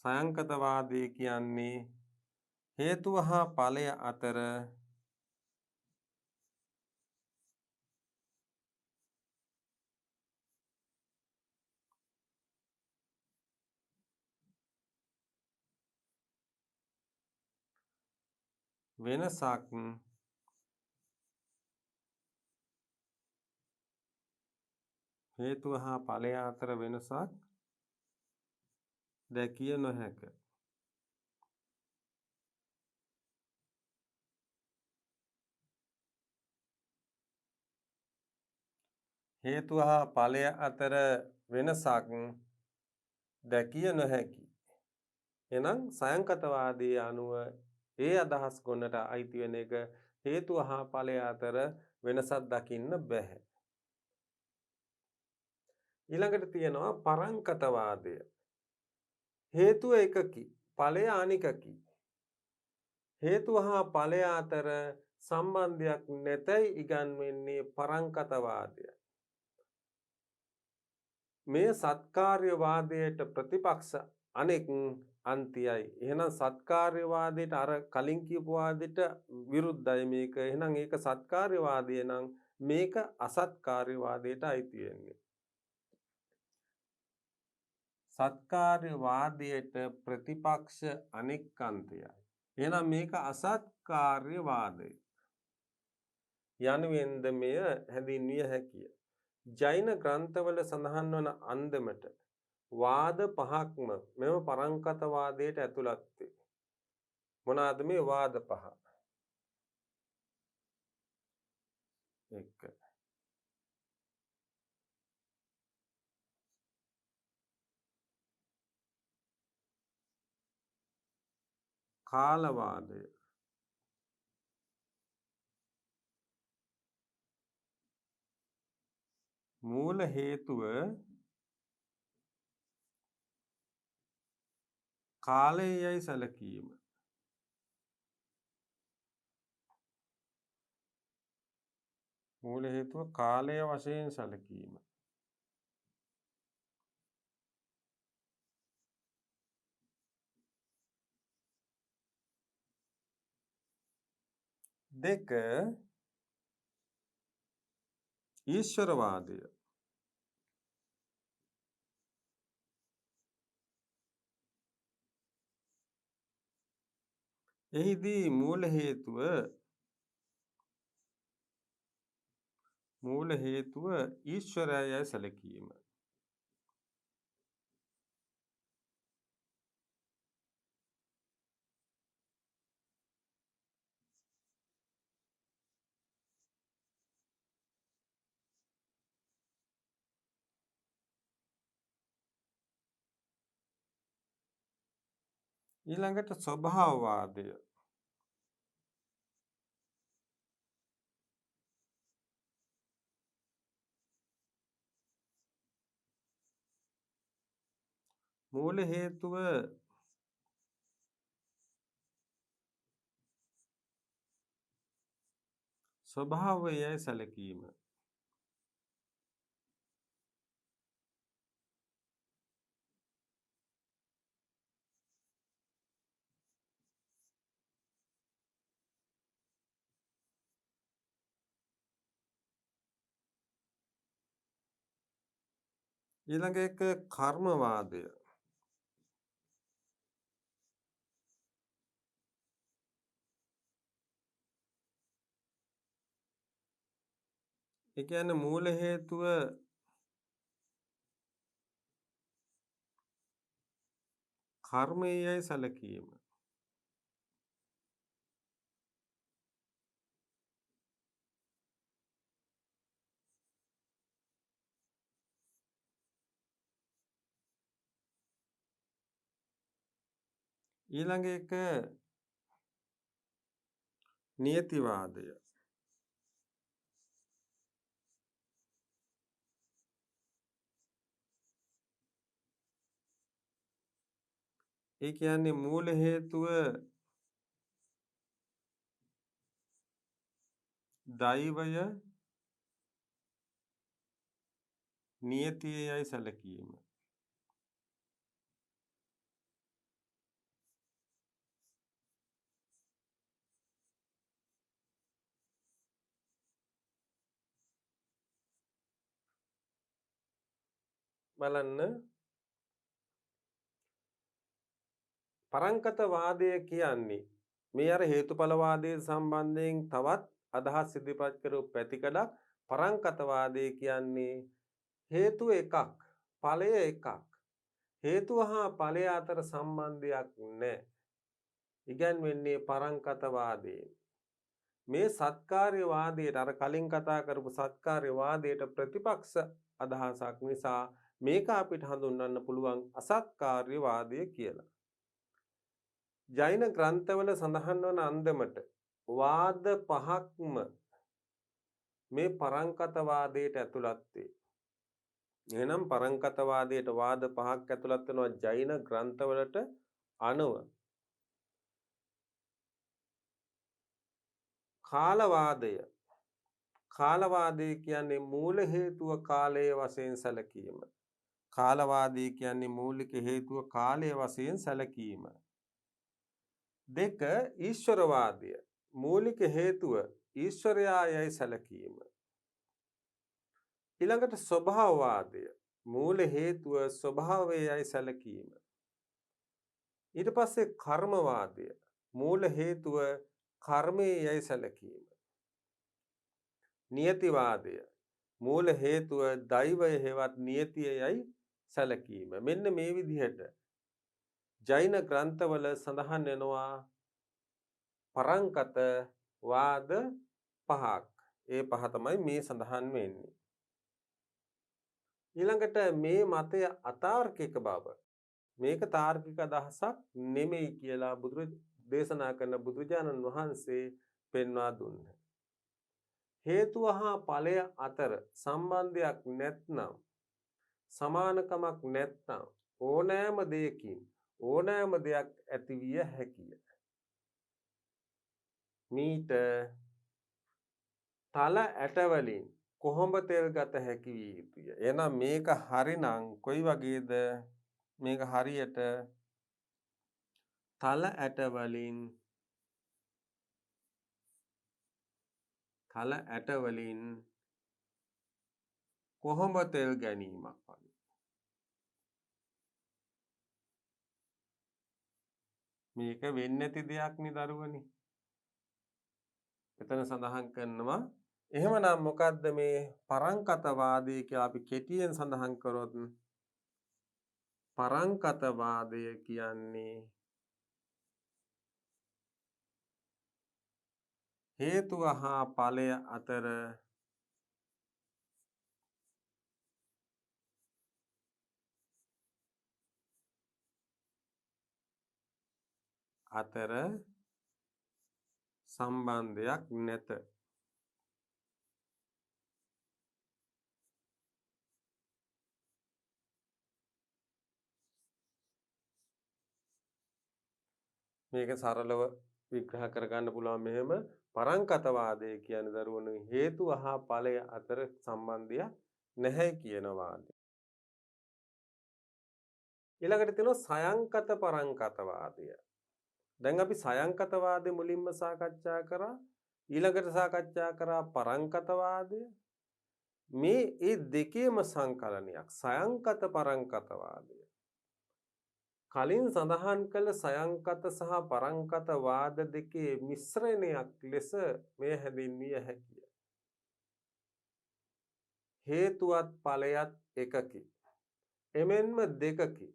සයංකතවාදය කියන්නේ හේතුව හා ඵලය අතර වෙනසක් හේතුව හා ඵලය අතර වෙනසක් දැකිය නොහැක. හේතුව හා ඵලය අතර වෙනසක් දැකිය නොහැකි. එහෙනම් සයංකතවාදී අනුව ඒ අදහස් ගොන්නට අයිති වෙන එක හේතුව හා ඵලය අතර වෙනසක් දකින්න බෑ. ඊළඟට තියෙනවා පරංකතවාදය. හේතුව එකකි, ඵලය අනිකකි. හේතුව හා ඵලය අතර සම්බන්ධයක් නැතයි ඉගන්වෙන්නේ පරංකතවාදය. මේ සත්කාර්යවාදයට ප්‍රතිපක්ෂ අනෙක් අන්තියයි. එහෙනම් සත්කාර්යවාදයට අර කලින් කියපු වාදයට විරුද්ධයි මේක. එහෙනම් ඒක සත්කාර්යවාදය නම් මේක අසත්කාර්යවාදයට අයිති වෙන්නේ. සත්කාර්යවාදයට ප්‍රතිපක්ෂ අනෙක් අන්තයයි. එහෙනම් මේක අසත්කාර්යවාදය යනුවෙන්ද මෙය හැඳින්විය හැකිය. ජෛන ග්‍රන්ථවල සඳහන් වන අන්දමට වාද පහක්ම මෙම පරංකතවාදයට ඇතුළත් වේ. මොනවාද මේ වාද පහ? 1. කාලවාදය. මූල හේතුව කාලයයි සැලකීම. මූල හේතුව කාලය වශයෙන් සැලකීම. 2. ඊශ්වරවාදය. එහිදී මූල හේතුව ඊශ්වරයයි සැලකීම. ඊළඟට ස්වභාවවාදය. මූල හේතුව ස්වභාවයයි සැලකීම. ඊළඟ එක කර්මවාදය. ඒ කියන්නේ මූල හේතුව කර්මයයි සැලකීම. ඊළඟ එක නියතිවාදය. ඒ කියන්නේ මූල හේතුව දෛවය නියතියයි සැලකීම. බලන්න පරංකතවාදය කියන්නේ මේ අර හේතුඵලවාදයේ සම්බන්ධයෙන් තවත් අදහස් ඉදිරිපත් කරපු පැතිකඩක්. පරංකතවාදය කියන්නේ හේතුව එකක් ඵලය එකක්. හේතුව හා ඵලය අතර සම්බන්ධයක් නැහැ. ඉගැන්වෙන්නේ පරංකතවාදයෙන්. මේ සත්කාර්යවාදයට අර කලින් කතා කරපු සත්කාර්යවාදයට ප්‍රතිපක්ෂ අදහසක් නිසා මේක අපිට හඳුන්වන්න පුළුවන් අසත්කාර්යවාදය කියලා. ජෛන ග්‍රන්ථවල සඳහන් වන අන්දමට වාද පහක්ම මේ පරංකතවාදයට ඇතුළත් වේ. එහෙනම් පරංකතවාදයට වාද පහක් ඇතුළත් වෙනවා ජෛන ග්‍රන්ථවලට අනුව. කාලවාදය. කාලවාදය කියන්නේ මූල හේතුව කාලයේ වශයෙන් සැලකීම. කාලවාදී කියන්නේ මූලික හේතුව කාලයේ වශයෙන් සැලකීම. දෙක ඊශ්වරවාදය. මූලික හේතුව ඊශ්වරයායයි සැලකීම. ඊළඟට ස්වභාවවාදය. මූල හේතුව ස්වභාවයයි සැලකීම. ඊට පස්සේ කර්මවාදය. මූල හේතුව කර්මයයි සැලකීම. නියතිවාදය. මූල හේතුව දෛවය හේවත් නියතියයි සැලකීම. මෙන්න මේ විදිහට ජෛන ග්‍රන්ථවල සඳහන් වෙනවා පරංකත වාද පහක්. ඒ පහ තමයි මේ සඳහන් වෙන්නේ. ඊළඟට මේ මතය අතාර්කික බව. මේක තාර්කික අදහසක් නෙමෙයි කියලා දේශනා කරන බුදුරජාණන් වහන්සේ පෙන්වා දුන්නා. හේතුව හා ඵලය අතර සම්බන්ධයක් නැත්නම් සමානකමක් නැත්නම් ඕනෑම දෙයකින් ඕනෑම දෙයක් ඇතිවිය හැකිය. මීට තල ඇට වලින් කොහොඹ තෙල් ගත හැකි විය යුතුය. එහෙනම් මේක හරිනම් කොයි වගේද? මේක හරියට තල ඇට වලින් කොහොඹ තෙල් ගැනීමක් වගේ. මේක වෙන්නේ නැති දෙයක් නේ දරුවනේ. එතන සඳහන් කරනවා එහෙමනම් මොකද්ද මේ පරංකතවාදය කියලා අපි කෙටියෙන් සඳහන් කරොත් පරංකතවාදය කියන්නේ හේතුව හා ඵලය අතර අතර සම්බන්ධයක් නැත. මේක සරලව විග්‍රහ කරගන්න පුළුවන් මෙහෙම පරංකතවාදය කියන්නේ දරුවනේ හේතු හා ඵලය අතර සම්බන්ධයක් නැහැ කියන වාදය. ඊළඟට තියෙනවා සයන්කත පරංකතවාදය. දැන් අපි සයන්කතවාදය මුලින්ම සාකච්ඡා කරා. ඊළඟට සාකච්ඡා කරා පරංකතවාදය. මේ ඒ දෙකේම සංකලනයක් සයන්කත පරංකතවාදය. කලින් සඳහන් කළ සයන්කත සහ පරංකත වාද දෙකේ මිශ්‍රණයක් ලෙස මේ හැඳින්විය හැකිය. හේතුවත් ඵලයත් එකකි. එමෙන්ම දෙකකි.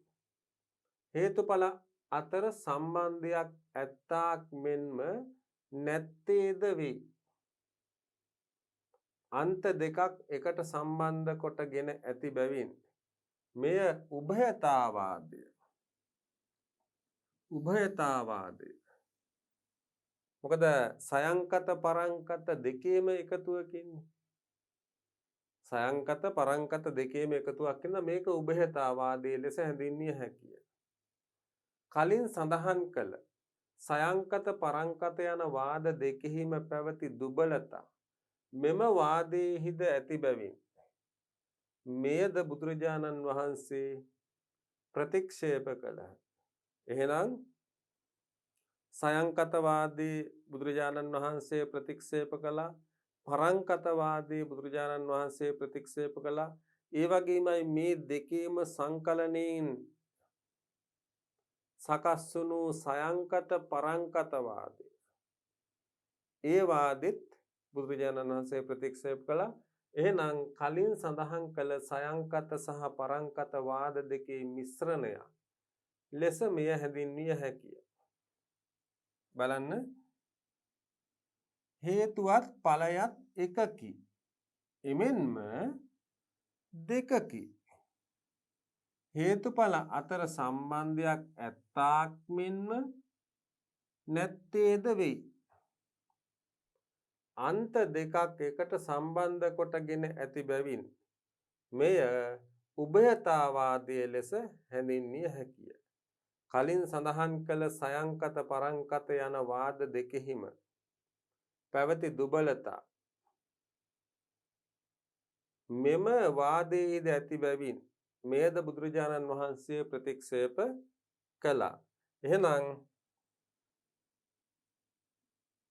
හේතුඵල අතර සම්බන්ධයක් ඇත්තාක් මෙන්ම නැත්තේද වේ. අන්ත දෙකක් එකට සම්බන්ධ කොටගෙන ඇති බැවින් මෙය උභයතාවාදය. උභයතාවාදය. මොකද සයන්කත පරංකත දෙකේම එකතුවකින්නේ. සයන්කත පරංකත දෙකේම එකතුවක් කියන මේක උභයතාවාදයේ ලෙස හැඳින්විය හැකිය. කලින් සඳහන් කළ සයන්කත පරංකත යන වාද දෙකෙහිම පැවති දුබලතා මෙම වාදයේහිද ඇති බැවින් මෙයද බුදුරජාණන් වහන්සේ ප්‍රතික්ෂේප කළහ. එහෙනම් සයන්කතවාදී බුදුරජාණන් වහන්සේ ප්‍රතික්ෂේප කළා. පරංකතවාදී බුදුරජාණන් වහන්සේ ප්‍රතික්ෂේප කළා. ඒ වගේමයි මේ දෙකේම සංකලනයෙන් සකස් වුණු සයන්කත පරංකතවාදය. ඒ වාදෙත් බුදුරජාණන් වහන්සේ ප්‍රතික්ෂේප කළා. එහෙනම් කලින් සඳහන් කළ සයන්කත සහ පරංකත වාද දෙකේ මිශ්‍රණය ලෙස මෙය හැඳින්විය හැකිය. බලන්න හේතුවත් ඵලයත් එකකි. එමෙන්ම දෙකකි. හේතුඵල අතර සම්බන්ධයක් ඇත්තාක් මෙන්ම නැත්තේද වෙයි. අන්ත දෙකක් එකට සම්බන්ධ කොටගෙන ඇති බැවින් මෙය උභයතාවාදයේ ලෙස හැඳින්විය හැකිය. කලින් සඳහන් කළ සයන්කත පරංකත යන වාද දෙකෙහිම පැවති දුබලතා මෙම වාදයේද ඇති බැවින් මෙයද බුදුරජාණන් වහන්සේ ප්‍රතික්ෂේප කළා. එහෙනම්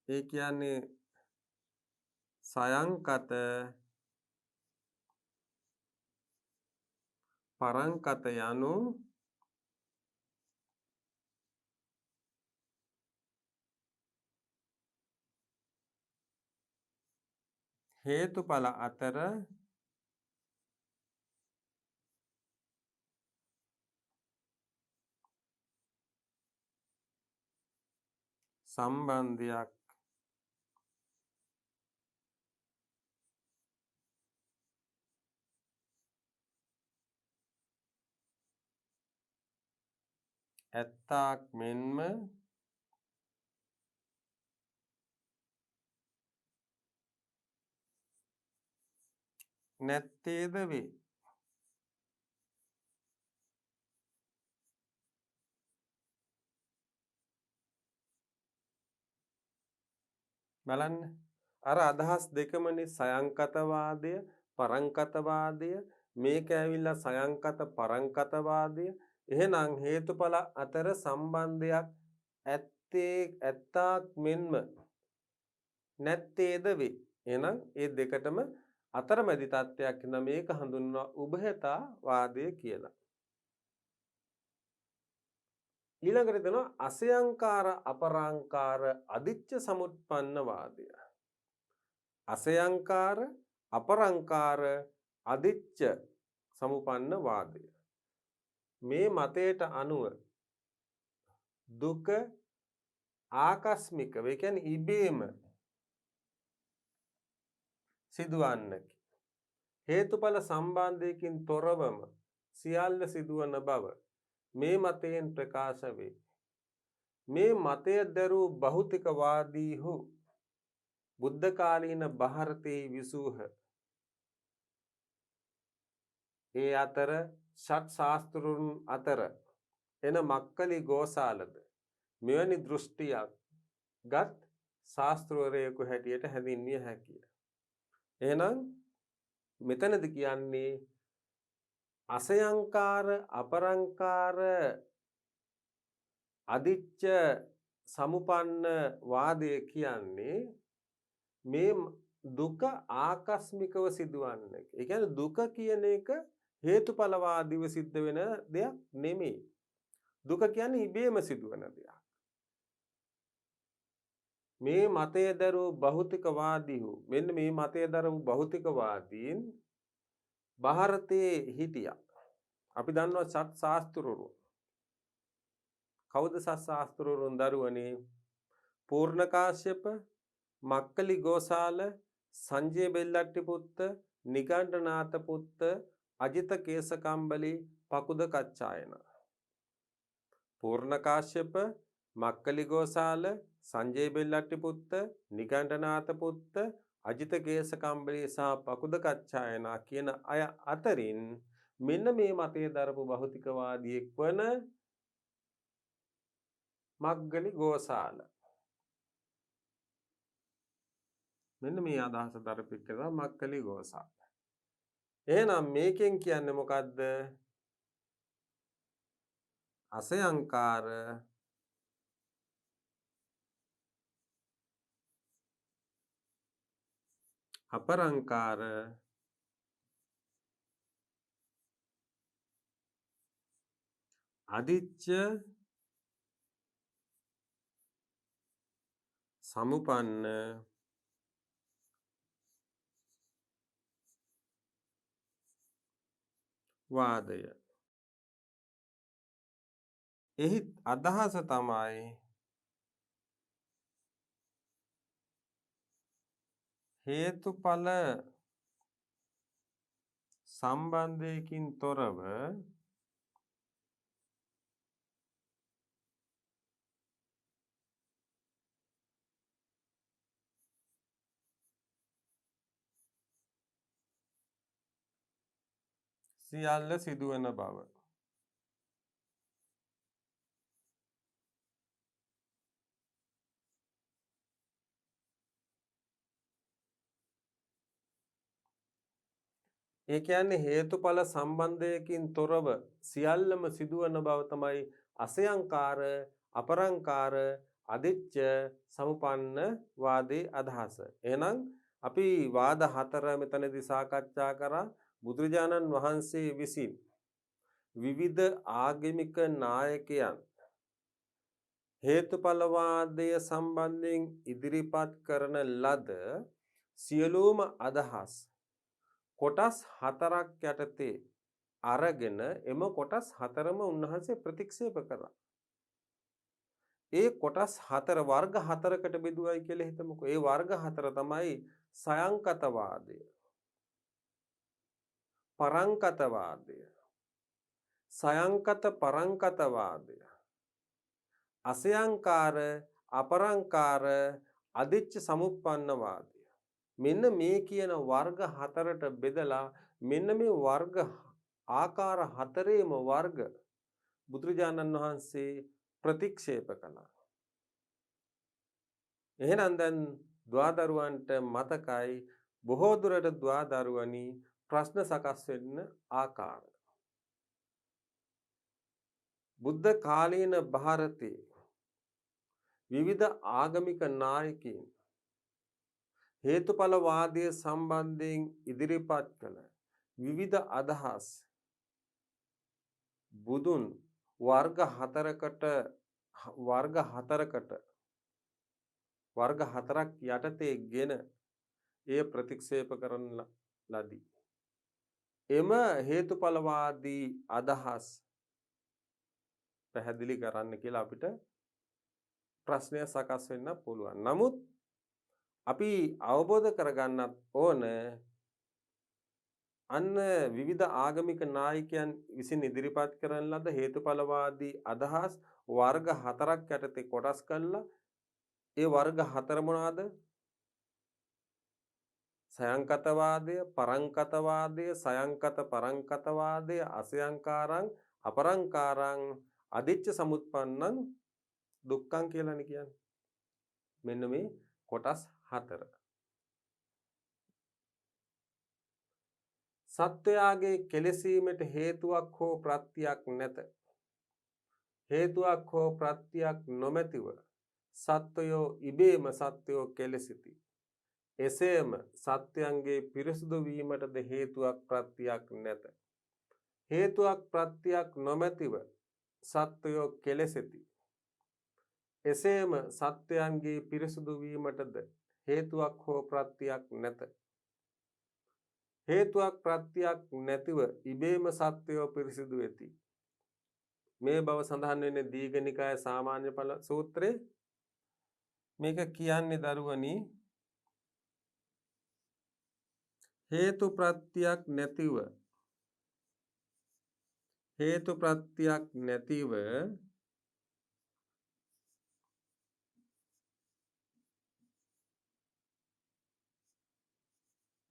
ඒ කියන්නේ සයන්කත පරංකත යනු හේතුඵල අතර සම්බන්ධයක් ඇත්තාක් මෙන්ම නැත්තේද වේ. බලන්න අර අදහස් දෙකමනේ සයන්කතවාදය පරංකතවාදය මේක ඇවිල්ලා සයන්කත පරංකතවාදය. එහෙනම් හේතුඵල අතර සම්බන්ධයක් ඇත්තාක් මෙන්ම නැත්තේද වේ. එහෙනම් ඒ දෙකටම අතරමැදි තත්ත්වයක් නම් මේක හඳුන්වනවා උභයතාවාදය කියලා. ඊළඟට දෙනවා අසයංකාර අපරාංකාර අදිච්ච සමුත්පන්න වාදය. අසයංකාර අපරංකාර අදිච්ච සමුපන්න වාදය. මේ මතයට අනුව දුක ආකස්මික වේ කියන්නේ ඉබේම සිදුවන්නකි. හේතුඵල සම්බන්ධයකින් තොරවම සියල්ල සිදුවන බව මේ මතයෙන් ප්‍රකාශ වේ. මේ මතය දැරූ භෞතිකවාදීහු බුද්ධ කාලීන ಭಾರತයේ විසූහ. ඒ අතර ෂට් ශාස්ත්‍රරුන් අතර එන මක්කලි ගෝසාලද මෙවැනි දෘෂ්ටියක් ගත් ශාස්ත්‍රවරයෙකු හැටියට හැඳින්විය හැකිය. එහෙනම් මෙතනදී කියන්නේ අසයංකාර අපරංකාර අදිච්ච සමුපන්න වාදය කියන්නේ මේ දුක ආකස්මිකව සිදුවන්න එක. ඒ කියන්නේ දුක කියන එක හේතුඵලවාදීව සිද්ධ වෙන දෙයක් නෙමෙයි. දුක කියන්නේ ඉබේම සිදුවන දෙයක්. මේ මතය දරූ භෞතිකවාදීහු මෙන්න මේ මතය දරූ භෞතිකවාදීන් ಭಾರತයේ හිටියා. අපි දන්නවා සත් ශාස්ත්‍රවරු. කවුද සත් ශාස්ත්‍රවරුන් දරුවනේ? පූර්ණකාශ්‍යප, මක්කලි ගෝසාල, සංජය බෙල්ලට්ටි පුත්ත, නිගණ්ඨනාත පුත්ත, අජිත කේසකම්බලි, පකුද කච්චායන. පූර්ණකාශ්‍යප, මක්කලි ගෝසාල, සංජය බෙල්ලට්ටි පුත්ත, නිගණ්ඨනාත පුත්ත, අජිත කේසකම්බලි සහ පකුද කච්චායනා කියන අය අතරින් මෙන්න මේ මතය දරපු භෞතිකවාදියෙක් වන මග්ගලි ගෝසාල. මෙන්න මේ අදහස දරපු එක තමයි මග්ගලි ගෝසාල. එහෙනම් මේකෙන් කියන්නේ මොකද්ද? අසයංකාර අපරංකාර අදිච්ච සමුපන්න වාදය. එහි අදහස තමයි හේතුඵල සම්බන්ධයකින් තොරව සියල්ල සිදුවන බව. ඒ කියන්නේ හේතුඵල සම්බන්ධයකින් තොරව සියල්ලම සිදුවන බව තමයි අසයංකාර අපරංකාර අදිච්ච සමුපන්න වාදයේ අදහස. එහෙනම් අපි වාද හතර මෙතනදී සාකච්ඡා කරා. බුදුරජාණන් වහන්සේ විසින් විවිධ ආගමික නායකයන් හේතුඵලවාදය සම්බන්ධයෙන් ඉදිරිපත් කරන ලද සියලුම අදහස් කොටස් හතරක් යටතේ අරගෙන එම කොටස් හතරම උන්වහන්සේ ප්‍රතික්ෂේප කරා. ඒ කොටස් හතර වර්ග හතරකට බෙදුවයි කියලා හිතමුකෝ. ඒ වර්ග හතර තමයි සයංකතවාදය, පරංකතවාදය, සයංකත පරංකතවාදය, අසයංකාර අපරංකාර අදිච්ච සමුප්පන්නවාදය. මෙන්න මේ කියන වර්ග හතරට බෙදලා මෙන්න මේ වර්ග ආකාර හතරේම වර්ග බුදුරජාණන් වහන්සේ ප්‍රතික්ෂේප කළා. එහෙනම් දැන් ද්වාදරුවන්ට මතකයි බොහෝ දුරට ද්වාදරුවනි ප්‍රශ්න සකස් වෙන්න ආකාර. බුද්ධ කාලීන ಭಾರತයේ විවිධ ආගමික නායකයින් හේතුඵලවාදය සම්බන්ධයෙන් ඉදිරිපත් කළ විවිධ අදහස් බුදුන් වර්ග හතරක් යටතේ ගෙන එය ප්‍රතික්ෂේප කරන ලදී. එම හේතුඵලවාදී අදහස් පැහැදිලි කරන්න කියලා අපිට ප්‍රශ්නය සකස් වෙන්න පුළුවන්. නමුත් අපි අවබෝධ කරගන්නත් ඕන අන්න විවිධ ආගමික නායකයන් විසින් ඉදිරිපත් කරන ලද හේතුඵලවාදී අදහස් වර්ග 4ක් යටතේ කොටස් කළා. ඒ වර්ග 4 මොනවාද? සයංකතවාදය, පරංකතවාදය, සයංකත පරංකතවාදය, අසයංකාරං, අපරංකාරං, අදිච්ච සමුප්පන්නං දුක්ඛං කියලානේ කියන්නේ. මෙන්න මේ කොටස් 4. සත්වයාගේ කෙලෙසීමට හේතුවක් හෝ ප්‍රත්‍යක් නැත. හේතුවක් හෝ ප්‍රත්‍යක් නොමැතිව සත්වයෝ ඉබේම සත්වයෝ කෙලෙසිති. එසේම සත්වයන්ගේ පිරිසුදු වීමටද හේතුවක් ප්‍රත්‍යක් නැත. හේතුවක් ප්‍රත්‍යක් නොමැතිව සත්වයෝ කෙලෙසිති. එසේම සත්වයන්ගේ පිරිසුදු වීමටද හේතුවක් හෝ ප්‍රත්‍යක් නැත. හේතුවක් ප්‍රත්‍යක් නැතිව ඉබේම සත්වයෝ පිරිසිදු වෙති. මේ බව සඳහන් වෙන්නේ දීඝනිකාය සාමාන්‍ය ඵල සූත්‍රයේ. මේක කියන්නේ දරුවනි හේතු ප්‍රත්‍යක් නැතිව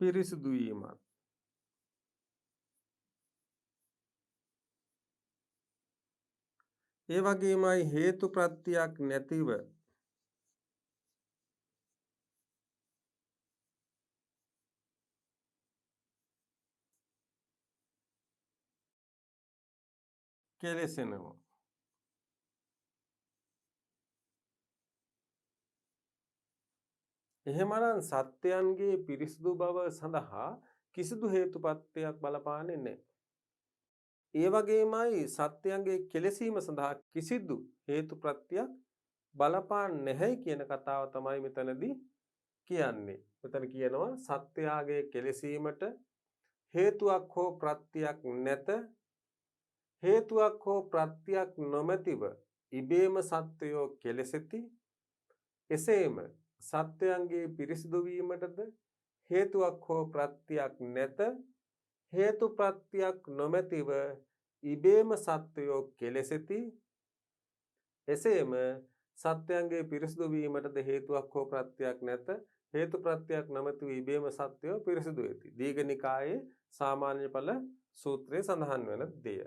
පිරිසිදු වීමත්. ඒ වගේමයි හේතු ප්‍රත්‍යක් නැතිව කෙලෙසෙනවා. එහෙමනම් සත්‍යයන්ගේ පිරිසිදු බව සඳහා කිසිදු හේතුපත්‍යක් බලපාන්නේ නැහැ. ඒ වගේමයි සත්‍යයන්ගේ කෙලෙසීම සඳහා කිසිදු හේතුප්‍රත්‍යක් බලපාන්නේ නැහැ කියන කතාව තමයි මෙතනදී කියන්නේ. මෙතන කියනවා සත්‍යයන්ගේ කෙලෙසීමට හේතුවක් හෝ ප්‍රත්‍යක් නැත. හේතුවක් හෝ ප්‍රත්‍යක් නොමැතිව ඉබේම සත්වයෝ කෙලෙසෙති. එසේම සත්වයන්ගේ පිරිසිදු වීමටද හේතුවක් හෝ ප්‍රත්‍යක් නැත. හේතු ප්‍රත්‍යක් නොමැතිව ඉබේම සත්වයෝ කෙලෙසෙති. එසේම සත්වයන්ගේ පිරිසිදු වීමටද හේතුවක් හෝ ප්‍රත්‍යක් නැත. හේතු ප්‍රත්‍යක් නොමැතිව ඉබේම සත්වයෝ පිරිසිදු වෙති. දීඝනිකායේ සාමාන්‍ය ඵල සූත්‍රයේ සඳහන් වන දෙය.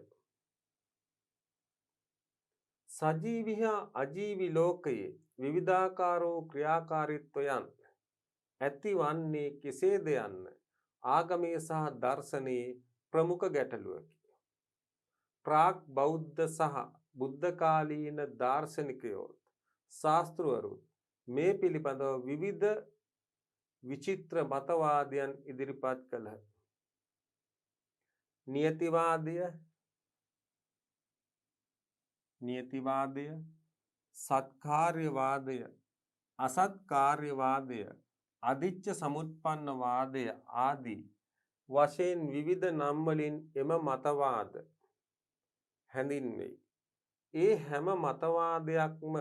සජීවී හා අජීවී ලෝකයේ විවිධාකාරෝ ක්‍රියාකාරීත්වයන් ඇතිවන්නේ කෙසේද යන්න ආගමේ සහ දර්ශනයේ ප්‍රමුඛ ගැටලුවකි. ප්‍රාග් බෞද්ධ සහ බුද්ධ කාලීන දාර්ශනිකයෝත් ශාස්ත්‍රවරුත් මේ පිළිබඳව විවිධ විචිත්‍ර මතවාදයන් ඉදිරිපත් කළහ. නියතිවාදය, සත්කාර්යවාදය, අසත්කාර්යවාදය, අදිච්ච සමුප්පන්න වාදය ආදී වශයෙන් විවිධ නම් වලින් එම මතවාද හැඳින්වෙයි. ඒ හැම මතවාදයක්ම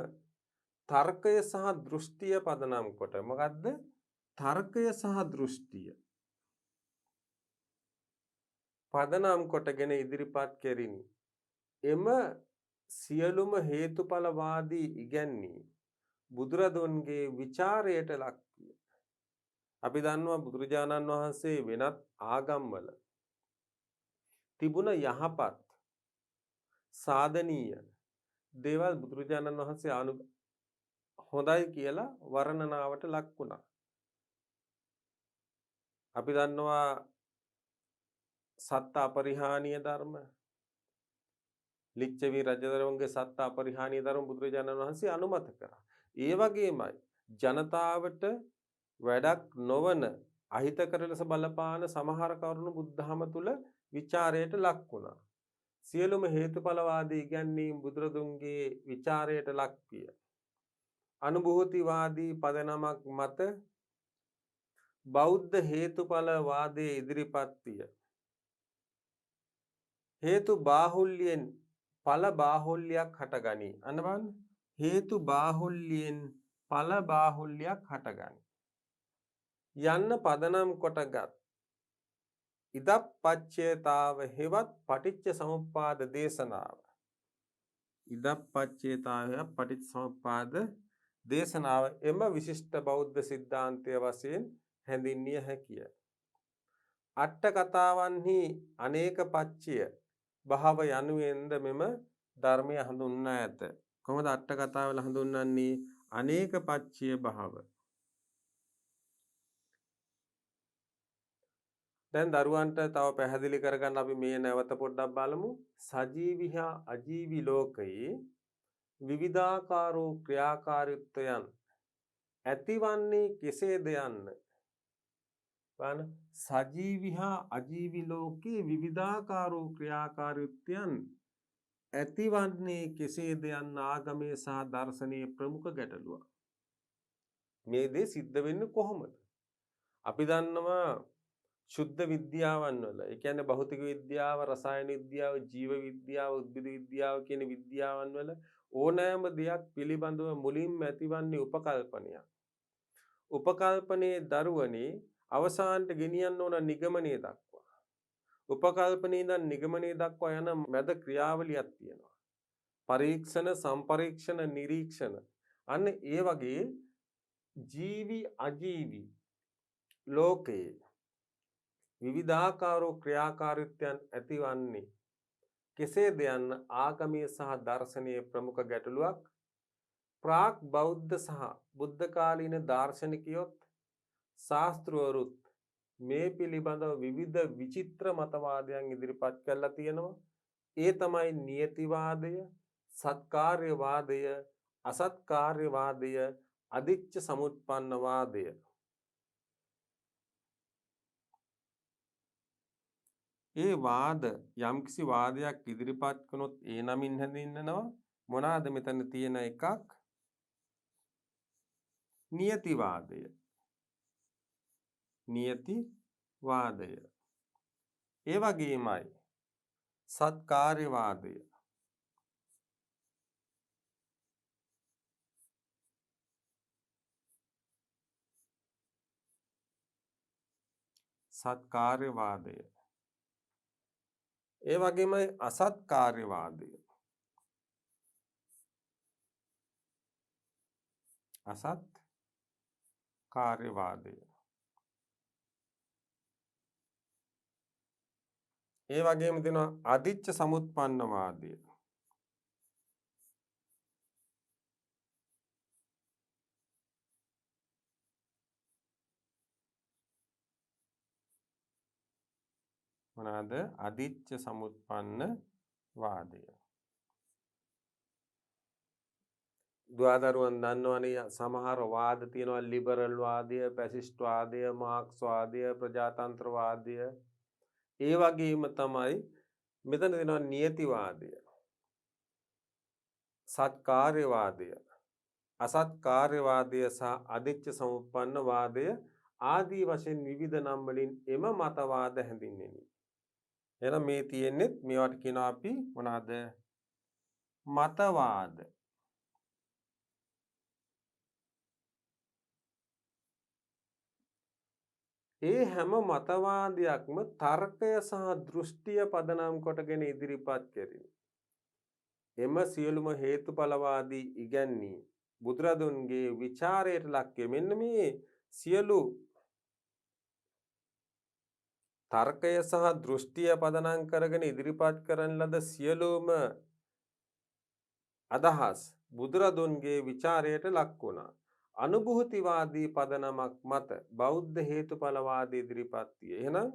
තර්කය සහ දෘෂ්ටිය පදනම් කොට. මොකද්ද? තර්කය සහ දෘෂ්ටිය පදනම් කොටගෙන ඉදිරිපත් කෙරිනි. එම සියලුම හේතුඵලවාදී ඉගැන්වීම් බුදුරදුන්ගේ ਵਿਚාරයට ලක් විය. අපි දන්නවා බුදුරජාණන් වහන්සේ වෙනත් ආගම්වල තිබුණ යහපත් සාධනීය දේවල් බුදුරජාණන් වහන්සේ හොඳයි කියලා වර්ණනාවට ලක් වුණා. අපි දන්නවා සත්ත අපරිහානීය ධර්ම, ලිච්ඡවි රජදරුවන්ගේ සත්ත අපරිහානීය ධර්ම බුදුරජාණන් වහන්සේ අනුමත කරා. ඒ වගේමයි ජනතාවට වැඩක් නොවන අහිතකර ලෙස බලපාන සමහර කරුණු බුද්ධහම තුල ਵਿਚාරයට ලක් වුණා. සියලුම හේතුඵලවාදී ඉගැන්වීම් බුදුරදුන්ගේ ਵਿਚාරයට ලක් විය. අනුභූතිවාදී පදනමක් මත බෞද්ධ හේතුඵලවාදයේ ඉදිරිපත් විය. හේතු බාහුල්‍යයෙන් ඵල බාහුල්‍යයක් හටගනී. අන්න බලන්න. හේතු බාහුල්‍යයෙන් ඵල බාහුල්‍යයක් හටගනී. යන්න පදනම් කොටගත් ඉදප්පච්චේතාව හෙවත් පටිච්ච සමුප්පාද දේශනාව. ඉදප්පච්චේතාව පටිච්ච සමුප්පාද දේශනාව එම විශිෂ්ට බෞද්ධ සිද්ධාන්තය වශයෙන් හැඳින්විය හැකිය. අට කතාවන්හි අනේක පච්චය භාව යනුවෙන්ද මෙම ධර්මය හඳුන්වා ඇත. කොහොමද අට කතාවල හඳුන්වන්නේ? අනේක පච්චය භාව. දැන් දරුවන්ට තව පැහැදිලි කරගන්න අපි මේ නැවත පොඩ්ඩක් බලමු. සජීවී හා අජීවී ලෝකයේ විවිධාකාර වූ ක්‍රියාකාරීත්වයන් ඇතිවන්නේ කෙසේද යන්න. බලන්න, සජීවී හා අජීවී ලෝකයේ විවිධාකාර වූ ක්‍රියාකාරීත්වයන් ඇතිවන්නේ කෙසේද යන්න ආගමේ සහ දර්ශනයේ ප්‍රමුඛ ගැටලුවක්. මේ දේ සිද්ධ වෙන්නේ කොහොමද? අපි දන්නවා ශුද්ධ විද්‍යාවන් වල, ඒ කියන්නේ භෞතික විද්‍යාව, රසායන විද්‍යාව, ජීව විද්‍යාව, උද්භිද විද්‍යාව කියන විද්‍යාවන් වල ඕනෑම දෙයක් පිළිබඳව මුලින්ම ඇතිවන්නේ උපකල්පනයක්. උපකල්පනයේ දරුවනේ අවසානට ගෙනියන්න ඕන නිගමනය දක්වා. උපකල්පනයේ ඉඳන් නිගමනය දක්වා යන මැද ක්‍රියාවලියක් තියෙනවා. පරීක්ෂණ, සම්පරීක්ෂණ, නිරීක්ෂණ. අන්න ඒ වගේ ජීවි අජීවි ලෝකයේ විවිධාකාර ක්‍රියාකාරීත්වයන් ඇතිවන්නේ කෙසේද යන්න ආගමීය සහ දර්ශනීය ප්‍රමුඛ ගැටලුවක්. ප්‍රාග් බෞද්ධ සහ බුද්ධ කාලීන දාර්ශනිකයොත් ශාස්ත්‍රවරුත් මේ පිළිබඳව විවිධ විචිත්‍ර මතවාදයන් ඉදිරිපත් කරලා තියෙනවා. ඒ තමයි නියතිවාදය, සත්කාර්යවාදය, අසත්කාර්යවාදය, අදිච්ච සමුප්පන්නවාදය. ඒ වාද යම්කිසි වාදයක් ඉදිරිපත් කළොත් ඒ නමින් හැඳින්වෙනවා. මොනවාද මෙතන තියෙන එකක්? නියතිවාදය. නියතිවාදය. ඒ වගේමයි සත්කාර්යවාදය. සත්කාර්යවාදය. ඒ වගේමයි අසත්කාර්යවාදය. අසත්කාර්යවාදය. ඒ වගේම තියෙනවා අදිච්ච සමුප්පන්නවාදය. මොනවාද? අදිච්ච සමුප්පන්න වාදය. දුවදරුවන් දන්නවනේ සමහර වාද තියෙනවා. ලිබරල් වාදය, පැසිස්ට් වාදය, මාක්ස් වාදය, ප්‍රජාතන්ත්‍ර වාදය. ඒ වගේම තමයි මෙතන දෙනවා නියතිවාදය, සත්කාර්යවාදය, අසත්කාර්යවාදය සහ අදිච්ච සමුප්පන්න වාදය ආදී වශයෙන් විවිධ නම් වලින් එම මතවාද හැඳින්වෙනවා. එහෙනම් මේ තියෙන්නේ මේවට කියනවා අපි මොනවාද? මතවාද. ඒ හැම මතවාදයක්ම තර්කය සහ දෘෂ්ටිය පදනම් කොටගෙන ඉදිරිපත් කෙරිනි. එම සියලුම හේතුඵලවාදී ඉගැන්වීම් බුදුරදුන්ගේ විචාරයට ලක් වේ. මෙන්න මේ සියලු තර්කය සහ දෘෂ්ටිය පදනම් කරගෙන ඉදිරිපත් කරන ලද සියලුම අදහස් බුදුරදුන්ගේ විචාරයට ලක් වුණා. අනුභූතිවාදී පදනමක් මත බෞද්ධ හේතුඵලවාදී ඉදිරිපත් විය. එහෙනම්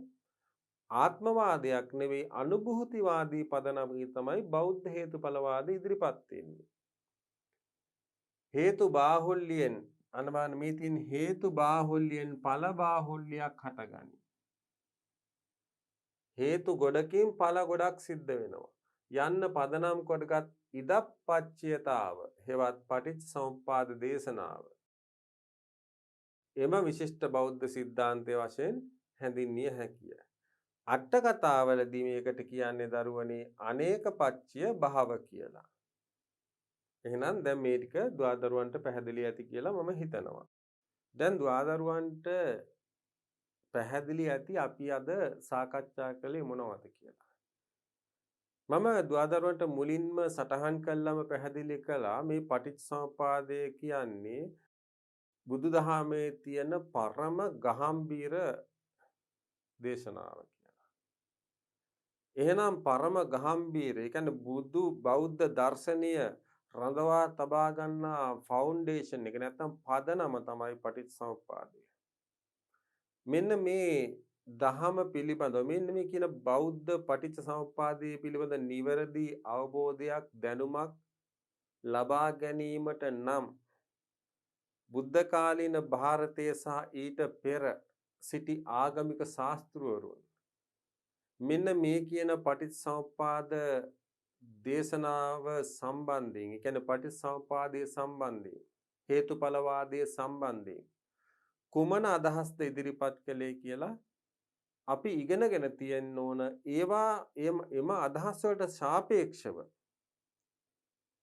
ආත්මවාදයක් නෙවෙයි අනුභූතිවාදී පදනමකින් තමයි බෞද්ධ හේතුඵලවාදී ඉදිරිපත් වෙන්නේ. හේතු බාහුල්‍යයෙන් අනබන මේ තියෙන හේතු බාහුල්‍යයෙන් ඵල බාහුල්‍යයක් හටගනී. හේතු ගොඩකින් ඵල ගොඩක් සිද්ධ වෙනවා. යන්න පදනම් කොටගත් ඉදප්පච්චයතාව හෙවත් පටිච්චසමුප්පාද දේශනාව එම විශිෂ්ට බෞද්ධ සිද්ධාන්තය වශයෙන් හැඳින්විය හැකිය. අට කතාවලදී මේකට කියන්නේ දරුවනේ අනේක පච්චය භාව කියලා. එහෙනම් දැන් මේ ටික දුවදරුවන්ට පැහැදිලි ඇති කියලා මම හිතනවා. දැන් දුවදරුවන්ට පැහැදිලි ඇති අපි අද සාකච්ඡා කළේ මොනවද කියලා. මම දුවදරුවන්ට මුලින්ම සටහන් කළාම පැහැදිලි කළා මේ පටිච්චසමුපාදය කියන්නේ බුදුදහමේ තියෙන පරම ගහම්බීර දේශනාව කියලා. එහෙනම් පරම ගහම්බීර, ඒ කියන්නේ බුදු බෞද්ධ දර්ශනීය රඳවා තබා ගන්නා ෆවුන්ඩේෂන් එක නැත්නම් පදනම තමයි පටිච්චසමුප්පාදය. මෙන්න මේ දහම පිළිබඳව මෙන්න මේ කියන බෞද්ධ පටිච්චසමුප්පාදයේ පිළිබඳ නිවැරදි අවබෝධයක් දැනුමක් ලබා ගැනීමට නම් බුද්ධ කාලීන ಭಾರತයේ සහ ඊට පෙර සිටි ආගමික ශාස්ත්‍රවරුන් මෙන්න මේ කියන පටිච්චසමුප්පාද දේශනාව සම්බන්ධයෙන්, ඒ කියන්නේ පටිච්චසමුපාදයේ සම්බන්ධයෙන්, හේතුඵලවාදයේ සම්බන්ධයෙන් කුමන අදහස්ද ඉදිරිපත් කළේ කියලා අපි ඉගෙනගෙන තියෙන්න ඕන. එම අදහස් වලට සාපේක්ෂව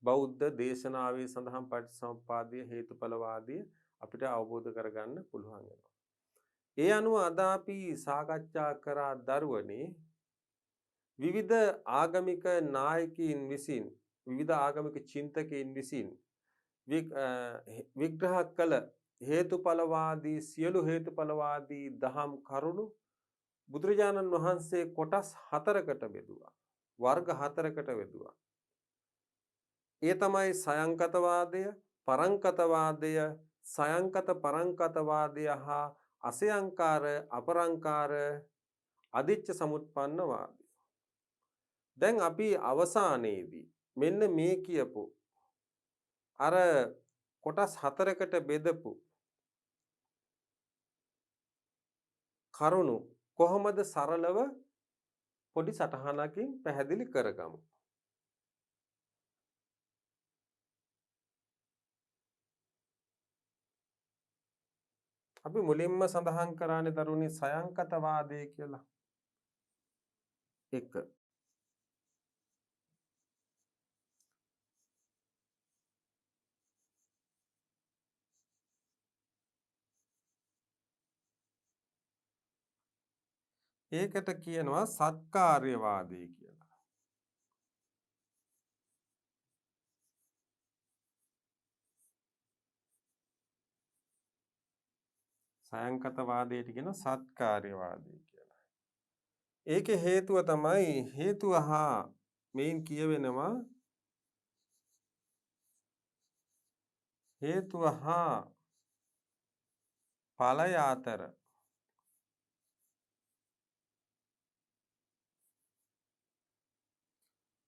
බෞද්ධ දේශනාවේ සඳහන් පටිච්චසමුපාදයේ හේතුඵලවාදය අපිට අවබෝධ කරගන්න පුළුවන් වෙනවා. ඒ අනුව අද අපි සාකච්ඡා කරා දරුවනේ විවිධ ආගමික නායකයින් විසින්, විවිධ ආගමික චින්තකයින් විසින් විග්‍රහ කළ හේතුඵලවාදී සියලු හේතුඵලවාදී දහම් කරුණු බුදුරජාණන් වහන්සේ කොටස් 4කට බෙදුවා. වර්ග 4කට බෙදුවා. ඒ තමයි සයංකතවාදය, පරංකතවාදය, සයංකත පරංකතවාදය හා අසයංකාර අපරංකාර අදිච්ච සමුප්පන්න වාදය. දැන් අපි අවසානයේදී මෙන්න මේ කියපු අර කොටස් 4කට බෙදපු කරුණු කොහොමද සරලව පොඩි සටහනකින් පැහැදිලි කරගමු. අපි මුලින්ම සඳහන් කරන්නේ දරුවනේ සයංකතවාදය කියලා. 1. ඒකට කියනවා සත්කාර්යවාදය කියලා. සයංකතවාදයට කියන සත්කාර්යවාදය කියලා. ඒකේ හේතුව තමයි හේතුව හා මේන් කියවෙනවා හේතුව හා ඵලය අතර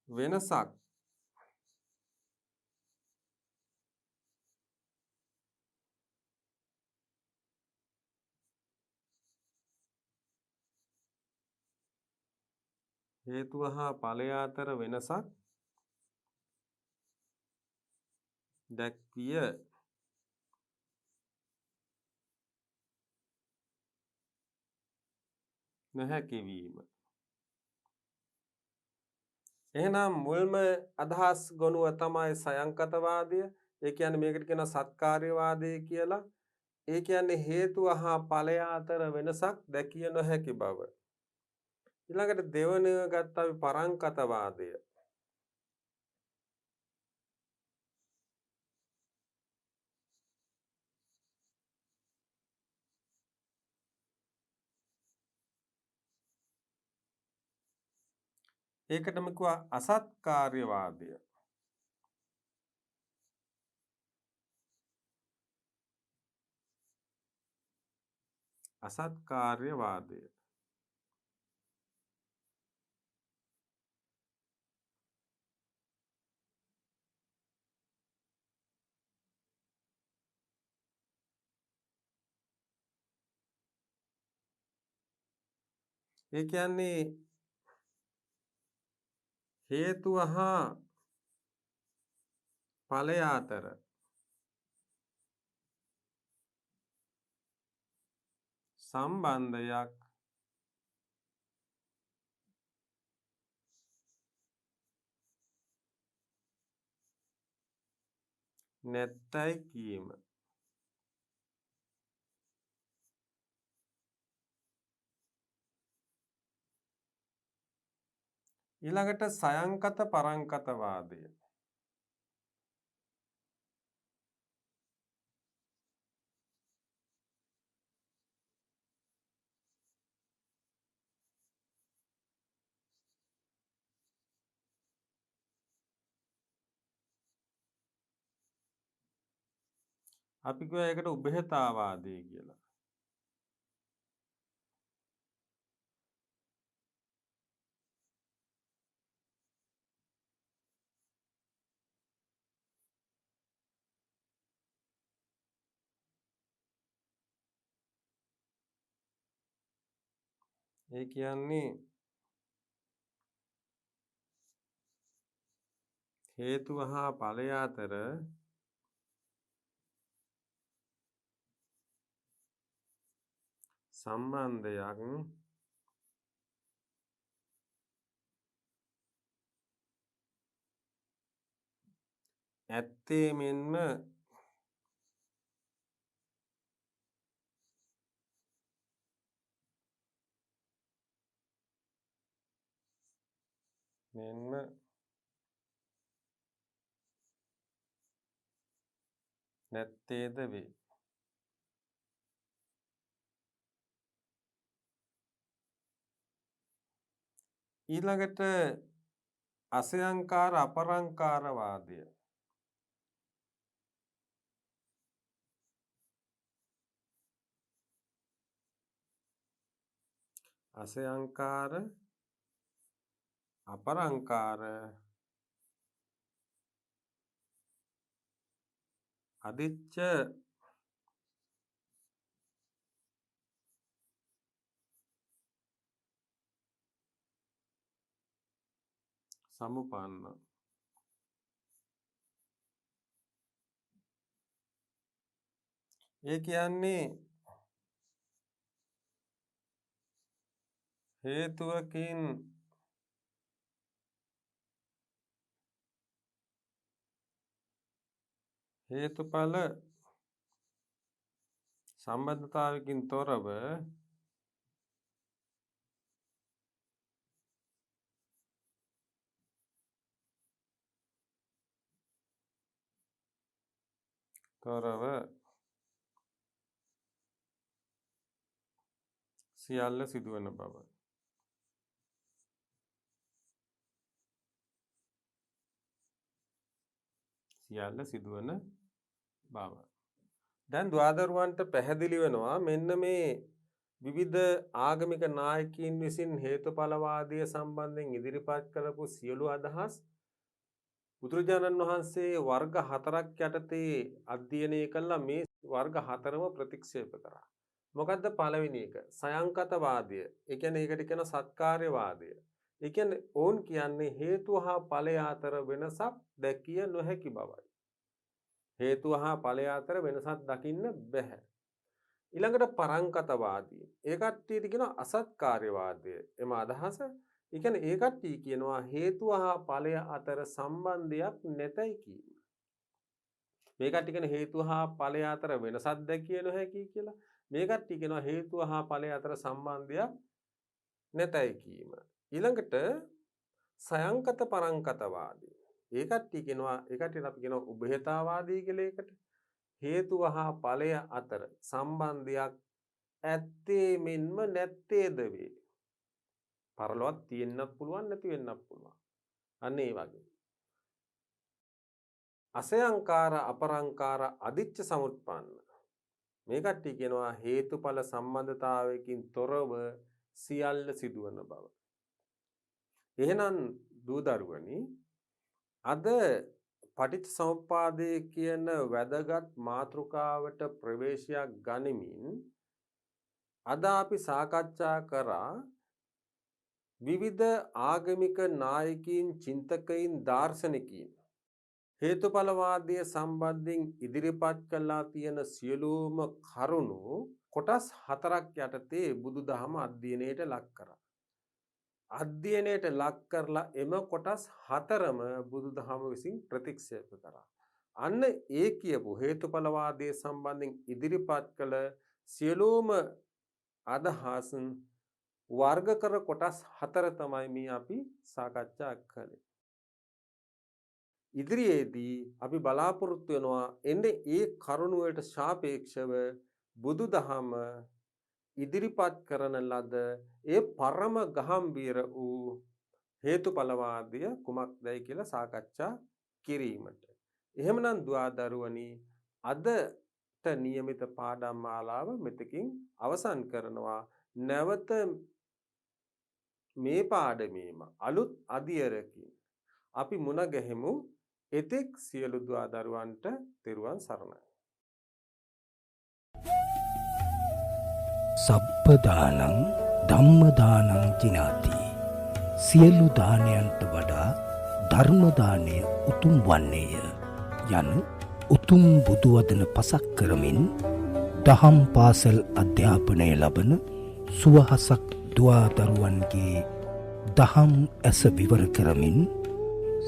වෙනසක් හේතුව හා ඵලය අතර වෙනසක් දැක්විය නොහැකි වීම. එහෙනම් මුල්ම අදහස් ගොනුව තමයි සයංකතවාදය. ඒ කියන්නේ මේකට කියන සත්කාර්යවාදය කියලා. ඒ කියන්නේ හේතුව හා ඵලය අතර වෙනසක් දැකිය නොහැකි බව. ඊළඟට දෙවනුව ගත්ත අපි පරංකතවාදය. ඒකටම කිව්වා අසත්කාර්යවාදය. අසත්කාර්යවාදය. ඒ කියන්නේ හේතුව හා ඵලය අතර සම්බන්ධයක් නැත්තයි කීම. ඊළඟට සයංකත පරංකත වාදය. අපි කියුවා ඒකට උභයතාවාදය කියලා. ඒ කියන්නේ හේතුව හා ඵලය අතර සම්බන්ධයක් ඇත්තේ මෙන්ම නැත්තේද වේ. ඊළඟට අසයංකාර අපරංකාර වාදය. අසයංකාර අපරංකාර අදිච්ච සමුපන්න. ඒ කියන්නේ හේතුවකින් හේතුඵල සම්බන්ධතාවයකින් තොරව සියල්ල සිදුවන බව. සියල්ල සිදුවන බව. දැන් දුවදරුවන්ට පැහැදිලි වෙනවා මෙන්න මේ විවිධ ආගමික නායකයින් විසින් හේතුඵලවාදය සම්බන්ධයෙන් ඉදිරිපත් කරපු සියලු අදහස් බුදුරජාණන් වහන්සේ වර්ග 4ක් යටතේ අධ්‍යයනය කළා. මේ වර්ග 4ම ප්‍රතික්ෂේප කරා. මොකද්ද පළවෙනි එක? සයංකතවාදය. ඒ කියන්නේ ඒකට කියන සත්කාර්යවාදය. ඒ කියන්නේ ඕන් කියන්නේ හේතුව හා ඵලය අතර වෙනසක් දැකිය නොහැකි බවයි. හේතුව හා ඵලය අතර වෙනසක් දකින්න බැහැ. ඊළඟට පරංකතවාදී. ඒ කට්ටියට කියනවා අසත්කාර්යවාදය. එම අදහස ඒ කියන්නේ ඒ කට්ටිය කියනවා හේතුව හා ඵලය අතර සම්බන්ධයක් නැතයි කීම. මේ කට්ටිය කියන හේතුව හා ඵලය අතර වෙනසක් දැකිය නොහැකි කියලා. මේ කට්ටිය කියනවා හේතුව හා ඵලය අතර සම්බන්ධයක් නැතයි කීම. ඊළඟට සයංකත පරංකතවාදී. ඒ කට්ටිය කියනවා ඒ කට්ටියට අපි කියනවා උභයතාවාදී කියලා ඒකට. හේතුව හා ඵලය අතර සම්බන්ධයක් ඇත්තේ මෙන්ම නැත්තේද වේ. පරලොවක් තියෙන්නත් පුළුවන් නැති වෙන්නත් පුළුවන්. අන්න ඒ වගේ. අසයංකාර අපරංකාර අදිච්ච සමුප්පන්න. මේ කට්ටිය කියනවා හේතුඵල සම්බන්ධතාවයකින් තොරව සියල්ල සිදුවන බව. එහෙනම් දූ දරුවනි අද පටිච්චසමුප්පාදය කියන වැදගත් මාතෘකාවට ප්‍රවේශයක් ගනිමින් අද අපි සාකච්ඡා කරා විවිධ ආගමික නායකයින් චින්තකයින් දාර්ශනිකයින් හේතුඵලවාදය සම්බන්ධයෙන් ඉදිරිපත් කළා තියෙන සියලුම කරුණු කොටස් 4ක් යටතේ බුදුදහම අධ්‍යයනයට ලක් කරා. අධ්‍යයනයට ලක් කරලා එම කොටස් 4ම බුදුදහම විසින් ප්‍රතික්ෂේප කරා. අන්න ඒ කියපු හේතුඵලවාදයේ සම්බන්ධයෙන් ඉදිරිපත් කළ සියලුම අදහස් වර්ග කර කොටස් 4 තමයි මේ අපි සාකච්ඡා කළේ. ඉදිරියේදී අපි බලාපොරොත්තු වෙනවා එන්නේ ඒ කරුණ වලට සාපේක්ෂව බුදුදහම ඉදිරිපත් කරන ලද ඒ පරම ගහම්බීර වූ හේතුඵලවාදය කුමක්දයි කියලා සාකච්ඡා කිරීමට. එහෙමනම් දුවා දරුවනි අදට નિયમિત පාඩම් මාලාව මෙතකින් අවසන් කරනවා. නැවත මේ පාඩමේම අලුත් අධ්‍යයනකින් අපි මුණ ගැහෙමු. එතෙක් සියලු දුවා දරුවන්ට තෙරුවන් සරණයි. සබ්බ දානං ධම්ම දානං ජිනාති. සියලු දානයන්ට වඩා ධර්ම දානය උතුම් වන්නේය යන උතුම් බුදු වදන පසක් කරමින් දහම් පාසල් අධ්‍යාපනය ලබන සුවහසක් දුවා දරුවන්ගේ දහම් ඇස විවර කරමින්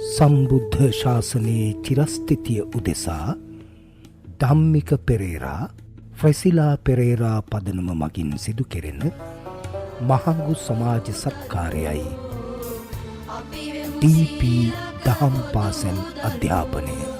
සම්බුද්ධ ශාසනයේ චිරස්ථිතිය උදෙසා ධම්මික පෙරේරා ෆ්‍රැසිලා පෙරේරා පදනම මගින් සිදු කෙරෙන මහඟු සමාජ සත්කාරයයි අපි වෙමු ටීපී සීලක දහම් පාසල් අධ්‍යාපනය.